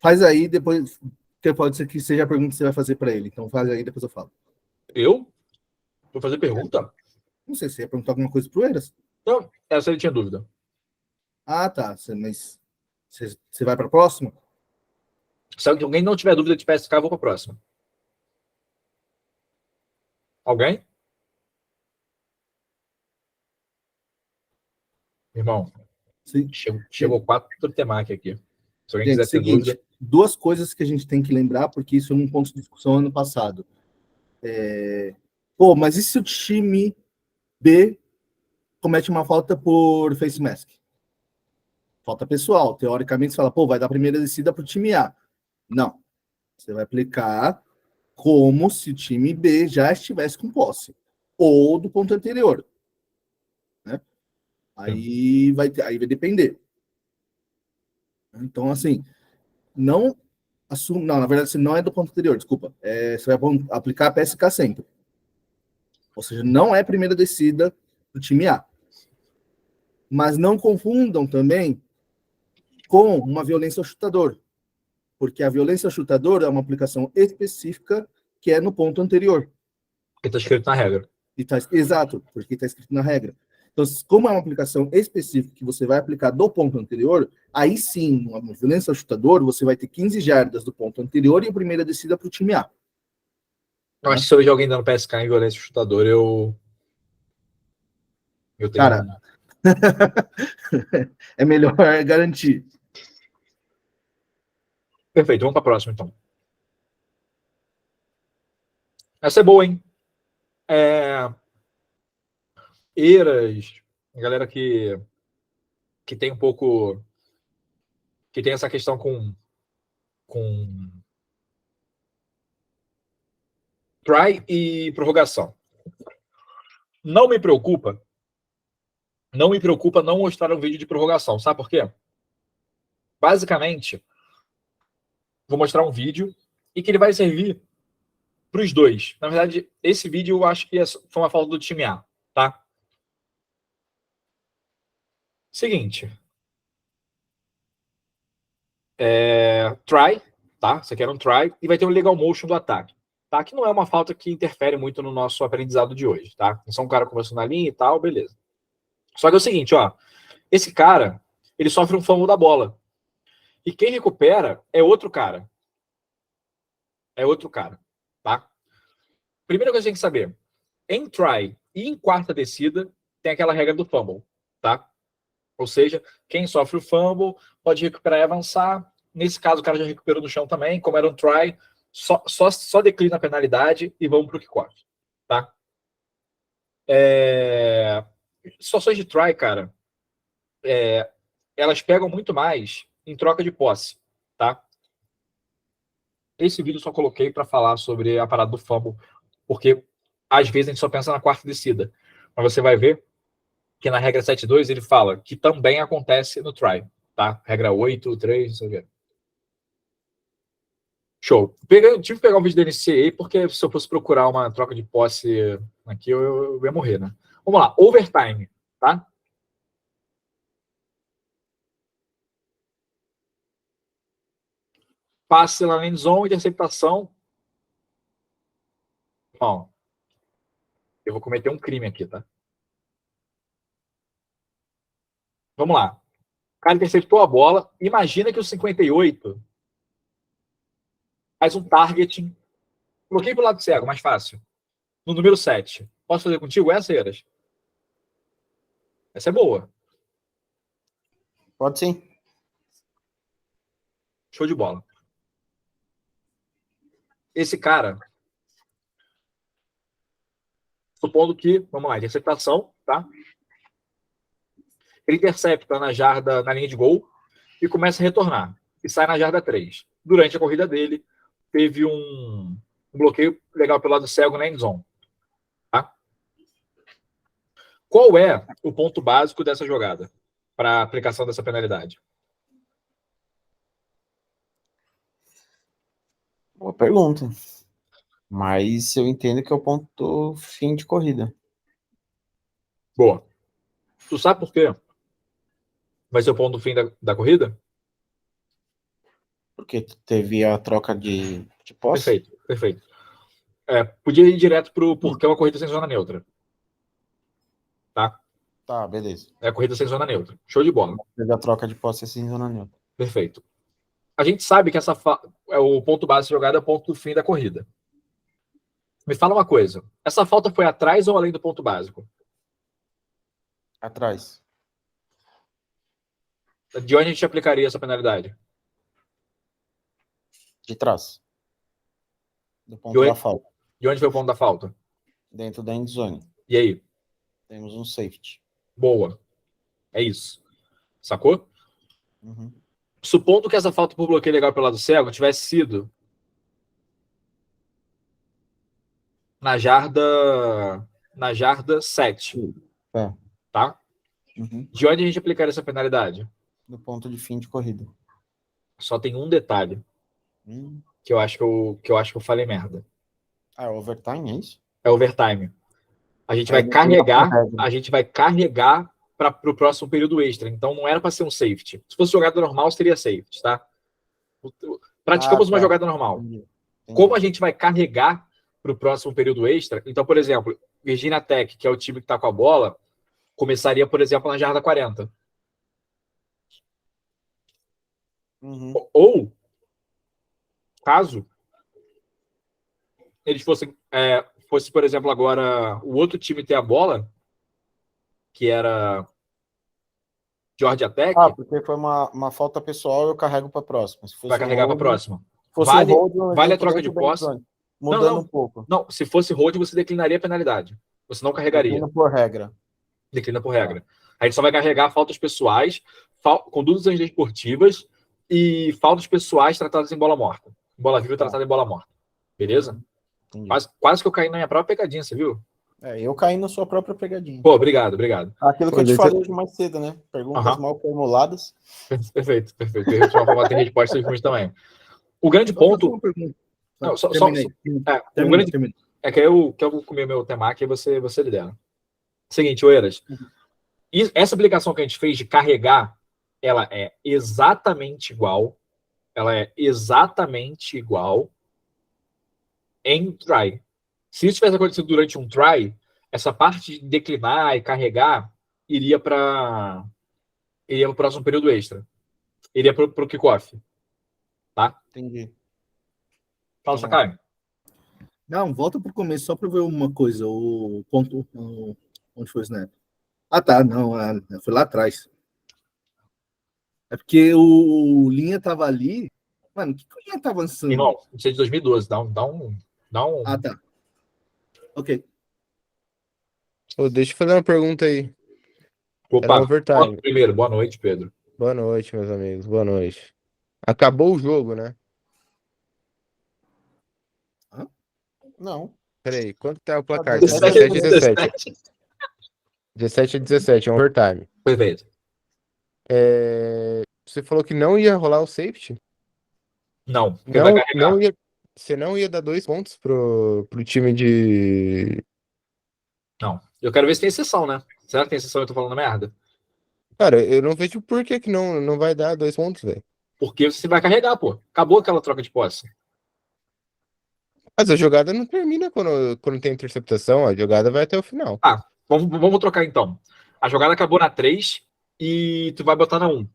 Faz aí, depois. Porque pode ser que seja a pergunta que você vai fazer para ele. Então faz aí, depois eu falo. Eu? Vou fazer pergunta? Não sei se você ia perguntar alguma coisa pro Eiras. Não, essa ele tinha dúvida. Ah, tá. Mas você vai para a próxima? Se alguém não tiver dúvida de PSK, eu vou para a próxima. Alguém? Irmão, Sim. chegou 4 temaki aqui. Se alguém Gente, quiser ter seguinte, dúvida. 2 coisas que a gente tem que lembrar, porque isso é um ponto de discussão ano passado. Mas e se o time B comete uma falta por face mask? Falta pessoal. Teoricamente, você fala, vai dar a primeira descida para o time A. Não. Você vai aplicar como se o time B já estivesse com posse. Ou do ponto anterior. Né? Aí vai depender. Então, assim, não, na verdade, você não é do ponto anterior, desculpa. Você vai aplicar a PSK sempre. Ou seja, não é a primeira descida do time A. Mas não confundam também com uma violência ao chutador. Porque a violência ao chutador é uma aplicação específica que é no ponto anterior. Porque está escrito na regra. Exato, porque está escrito na regra. Então, como é uma aplicação específica que você vai aplicar do ponto anterior, aí sim, uma violência ao chutador, você vai ter 15 jardas do ponto anterior e a primeira descida para o time A. Eu acho que se eu vejo alguém dando PSK em violência ao chutador, eu tenho... Cara, é melhor garantir. Perfeito, vamos para a próxima, então. Essa é boa, hein? Eiras, a galera que tem um pouco... que tem essa questão com try e prorrogação. Não me preocupa não mostrar um vídeo de prorrogação. Sabe por quê? Basicamente, vou mostrar um vídeo e que ele vai servir para os dois. Na verdade, esse vídeo eu acho que foi uma falta do time A, tá? Seguinte. Try, tá? Isso aqui era um try. E vai ter um legal motion do ataque. Tá? Que não é uma falta que interfere muito no nosso aprendizado de hoje, tá? Só um cara começou na linha e tal, beleza. Só que é o seguinte, ó. Esse cara, ele sofre um fumble da bola. E quem recupera é outro cara. É outro cara, tá? Primeira coisa que tem que saber. Em try e em quarta descida, tem aquela regra do fumble, tá? Ou seja, quem sofre o fumble pode recuperar e avançar. Nesse caso, o cara já recuperou no chão também. Como era um try, só declina a penalidade e vamos para o kickoff, tá? Situações de try, cara, elas pegam muito mais em troca de posse, tá? Esse vídeo eu só coloquei para falar sobre a parada do fumble, porque às vezes a gente só pensa na quarta descida. Mas você vai ver que na regra 7.2 ele fala que também acontece no try, tá? Regra 8.3, não sei o quê. Show. Tive que pegar um vídeo da NCAA, porque se eu fosse procurar uma troca de posse aqui, eu ia morrer, né? Vamos lá. Overtime, tá? Passe na end zone, interceptação. Ó, eu vou cometer um crime aqui, tá? Vamos lá. O cara interceptou a bola. Imagina que o 58 faz um targeting. Coloquei pro lado cego, mais fácil. No número 7. Posso fazer contigo essa, Eras? Essa é boa. Pode sim. Show de bola. Esse cara, supondo que, vamos lá, interceptação, tá? Ele intercepta na jarda, na linha de gol e começa a retornar. E sai na jarda 3. Durante a corrida dele, teve um bloqueio legal pelo lado cego na endzone. Tá? Qual é o ponto básico dessa jogada para a aplicação dessa penalidade? Boa pergunta. Mas eu entendo que é o ponto fim de corrida. Boa. Tu sabe por quê? Vai ser o ponto fim da corrida? Porque teve a troca de posse. Perfeito. Podia ir direto porque é uma corrida sem zona neutra. Tá? Tá, beleza. É a corrida sem zona neutra. Show de bola. Teve a troca de posse sem zona neutra. Perfeito. A gente sabe que o ponto base da jogada é o ponto fim da corrida. Me fala uma coisa. Essa falta foi atrás ou além do ponto básico? Atrás. De onde a gente aplicaria essa penalidade? De trás. Do ponto da falta. De onde foi o ponto da falta? Dentro da endzone. E aí? Temos um safety. Boa. É isso. Sacou? Uhum. Supondo que essa falta por bloqueio legal pelo lado cego tivesse sido na jarda 7. Tá? Uhum. De onde a gente aplicaria essa penalidade? Do ponto de fim de corrida. Só tem um detalhe que eu acho que eu falei merda. Ah, é overtime, é isso? É overtime. A gente vai carregar para o próximo período extra. Então não era para ser um safety. Se fosse jogada normal, seria safety, tá? Praticamos uma jogada normal. Entendi. Como a gente vai carregar para o próximo período extra? Então, por exemplo, Virginia Tech, que é o time que está com a bola, começaria, por exemplo, na jarda 40. Uhum. Ou, caso eles fosse, por exemplo, agora o outro time ter a bola, que era Georgia Tech. Ah, porque foi uma falta pessoal, eu carrego para a próxima. Se fosse vai carregar para a próxima. Vale a troca de posse. Mudando não. um pouco. Não, se fosse hold, você declinaria a penalidade. Você não carregaria. Declina por regra. Declina por regra. A gente só vai carregar faltas pessoais, condutas esportivas e faltas pessoais tratadas em bola morta. Bola viva tratada em bola morta. Beleza? Entendi. Quase que eu caí na minha própria pegadinha, você viu? Eu caí na sua própria pegadinha. Pô, obrigado. Aquilo que eu te falei hoje mais cedo, né? Perguntas mal formuladas. Perfeito. Eu tinha uma forma de resposta de também. O grande ponto... Não, o grande... É que eu vou comer meu temaki e você lidera. Seguinte, Oeiras. Essa aplicação que a gente fez de carregar, ela é exatamente igual. Ela é exatamente igual em try. Se isso tivesse acontecido durante um try, essa parte de declinar e carregar iria para o próximo período extra. Iria para o kickoff. Tá? Entendi. Fala, Sakai. Não, volta pro começo só para ver uma coisa. O ponto. Onde foi o snap? Ah, tá. Não, foi lá atrás. É porque o Linha tava ali. Mano, o que o Linha tá avançando? Não, isso é de 2012. Dá um... Ah, tá. Ok. Deixa eu fazer uma pergunta aí. Opa, overtime. Primeiro, boa noite, Pedro. Boa noite, meus amigos. Boa noite. Acabou o jogo, né? Não. Peraí, quanto tá o placar? 17-17. 17-17, é um overtime. Perfeito. Você falou que não ia rolar o safety? Não. Você não ia dar 2 pontos pro time de... Não. Eu quero ver se tem exceção, né? Será que tem exceção e eu tô falando merda? Cara, eu não vejo por que não vai dar 2 pontos, velho. Porque você vai carregar, pô. Acabou aquela troca de posse. Mas a jogada não termina quando tem interceptação, a jogada vai até o final. Vamos trocar então. A jogada acabou na 3 e tu vai botar na 1.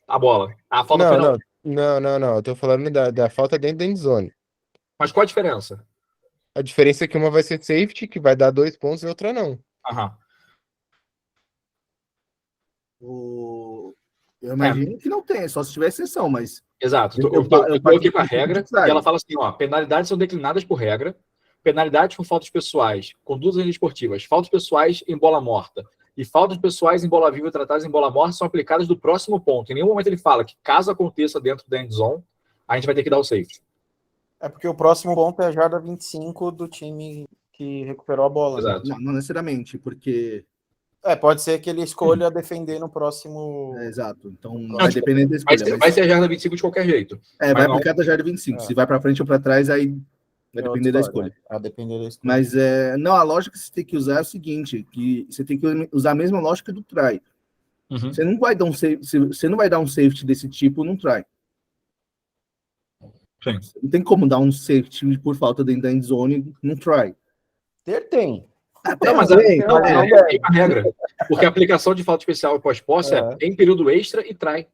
A bola. A falta foi na 1. Não. Eu tô falando da falta dentro da endzone. Mas qual a diferença? A diferença é que uma vai ser safety, que vai dar 2 pontos, e outra não. Aham. Eu imagino que não tem, só se tiver exceção, mas... Exato. Eu tô aqui com a regra e ela fala assim, ó, penalidades são declinadas por regra, penalidades por faltas pessoais, condutas esportivas, faltas pessoais em bola morta e faltas pessoais em bola viva tratadas em bola morta são aplicadas do próximo ponto. Em nenhum momento ele fala que caso aconteça dentro da end zone, a gente vai ter que dar o safety. É porque o próximo ponto é a jarda 25 do time que recuperou a bola. Exato. Não necessariamente, porque... Pode ser que ele escolha defender no próximo... exato. Então, vai depender da escolha. Vai ser a jarda 25 de qualquer jeito. Vai aplicar da jarda 25. Se vai para frente ou para trás, aí vai depender da escolha. A depender da escolha. Mas, a lógica que você tem que usar é o seguinte, que você tem que usar a mesma lógica do try. Uhum. Você não vai dar um safety desse tipo num try. Sim. Não tem como dar um safety por falta dentro da end zone num try. Tem. Não, mas é a regra. Porque a aplicação de falta especial pós-posse é em período extra e try.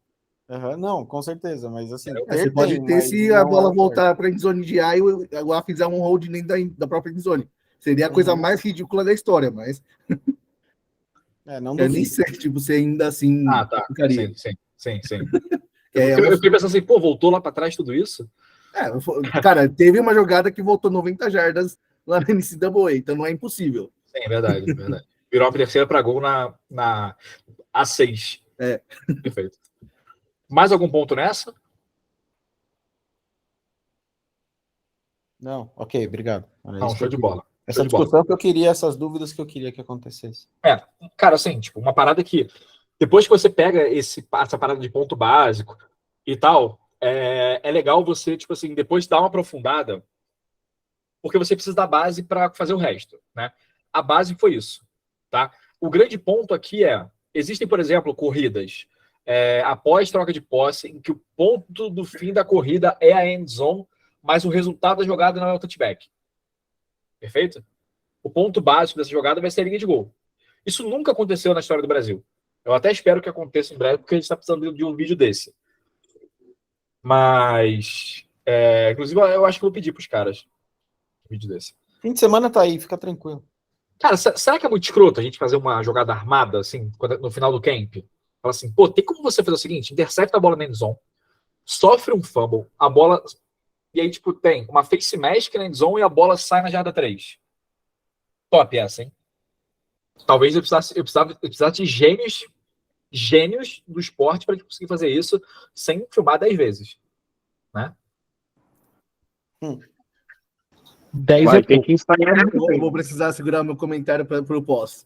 Não, com certeza, mas assim... Você pode ter se a bola voltar para a endzone de A e o A fizer um hold dentro da própria endzone. Seria a coisa mais ridícula da história, mas... não eu nem sei, você ainda assim... tá. Ficaria. Sim. Eu fiquei pensando assim, voltou lá para trás tudo isso? Cara, teve uma jogada que voltou 90 jardas lá na NCAA, então não é impossível. Sim, é verdade. Virou a terceira para gol na A6. Perfeito. Mais algum ponto nessa? Não, ok, obrigado. Não, show de bola. Essa discussão que eu queria, essas dúvidas que eu queria que acontecesse. Cara, assim, uma parada que depois que você pega essa parada de ponto básico e tal, é legal você, depois dar uma aprofundada, porque você precisa da base para fazer o resto, né? A base foi isso, tá? O grande ponto aqui existem, por exemplo, corridas após troca de posse, em que o ponto do fim da corrida é a end zone, mas o resultado da jogada não é o touchback. Perfeito? O ponto básico dessa jogada vai ser a linha de gol. Isso nunca aconteceu na história do Brasil. Eu até espero que aconteça em breve, porque a gente está precisando de um vídeo desse. Mas, inclusive, eu acho que eu vou pedir para os caras um vídeo desse. Fim de semana tá aí, fica tranquilo. Cara, será que é muito escroto a gente fazer uma jogada armada, assim, no final do camp? Fala assim, tem como você fazer o seguinte, intercepta a bola na end zone, sofre um fumble, a bola e aí, tipo, tem uma face mask na endzone e a bola sai na jarda 3. Top essa, hein? Talvez eu precisasse de gênios do esporte para conseguir fazer isso sem filmar 10 vezes, né? 10 Vai é ter pouco. que ensaiar. Eu vou precisar segurar meu comentário para o pós.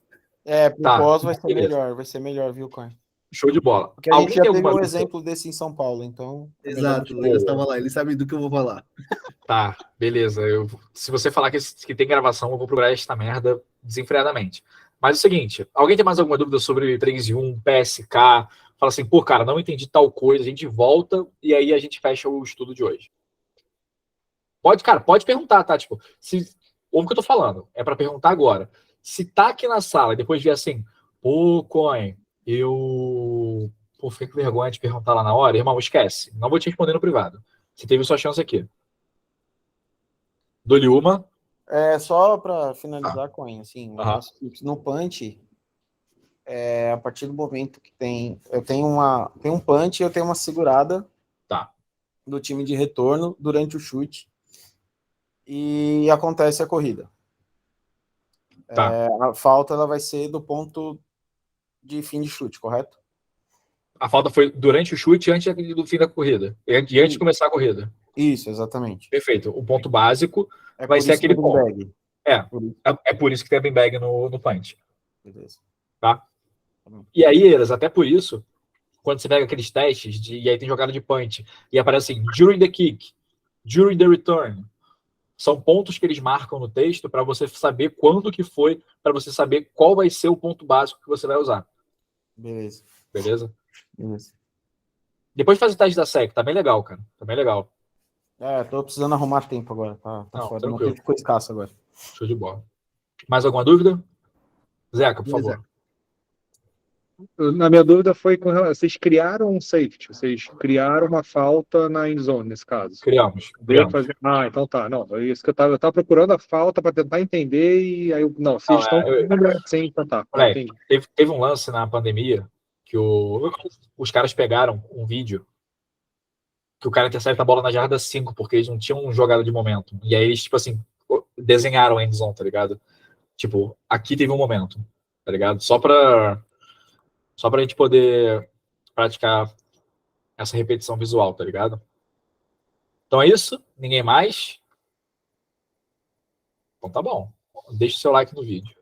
Pro Tá, pós vai ser beleza. melhor, viu, Coin? Show de bola. Porque a gente Alguém já tem teve alguma um dúvida? exemplo desse em São Paulo, então. Exato, o Lucas estava lá, ele sabe do que eu vou falar. Tá, beleza. Se você falar que tem gravação, eu vou procurar esta merda desenfreadamente. Mas é o seguinte, alguém tem mais alguma dúvida sobre 3 em 1, PSK? Fala assim, pô, cara, não entendi tal coisa, a gente volta e aí a gente fecha o estudo de hoje. Pode perguntar, tá? Tipo, ouve o que eu tô falando, é pra perguntar agora. Se tá aqui na sala e depois vier assim, pô, Coin, Pô, fiquei com vergonha de perguntar lá na hora, irmão, esquece. Não vou te responder no privado. Você teve sua chance aqui. Dou-lhe uma. Só para finalizar, Coin, assim, um Aham. negócio simples. No punch, a partir do momento que tem um punch e eu tenho uma segurada Tá. do time de retorno durante o chute e acontece a corrida. Tá. A falta ela vai ser do ponto de fim de chute, correto? A falta foi durante o chute, antes do fim da corrida. E antes de começar a corrida. Isso, exatamente. Perfeito. O ponto básico É vai por ser isso que aquele tem ponto. bag. É por isso que tem a beanbag no punch. Beleza. Tá? E aí, Eras, até por isso, quando você pega aqueles testes, e aí tem jogada de punch, e aparece assim, during the kick, during the return, são pontos que eles marcam no texto para você saber quando que foi, para você saber qual vai ser o ponto básico que você vai usar. Beleza. Beleza? Beleza. Depois faz o teste da SEC, tá bem legal, cara. Tá bem legal. Tô precisando arrumar tempo agora. Tá Não, foda. tranquilo. Meu tempo ficou escasso agora. Show de bola. Mais alguma dúvida? Zeca, por favor. Na minha dúvida foi com relação. Vocês criaram um safety, vocês criaram uma falta na endzone, nesse caso. Criamos. Então tá. Não, é isso que eu tava procurando a falta para tentar entender e aí não, vocês estão. Sim, então tá. Moleque, teve um lance na pandemia que os caras pegaram um vídeo que o cara intercepta a bola na jarda 5, porque eles não tinham jogada de momento. E aí eles, tipo assim, desenharam a endzone, tá ligado? Tipo, aqui teve um momento, tá ligado? Só pra gente poder praticar essa repetição visual, tá ligado? Então é isso. Ninguém mais? Então tá bom. Deixa o seu like no vídeo.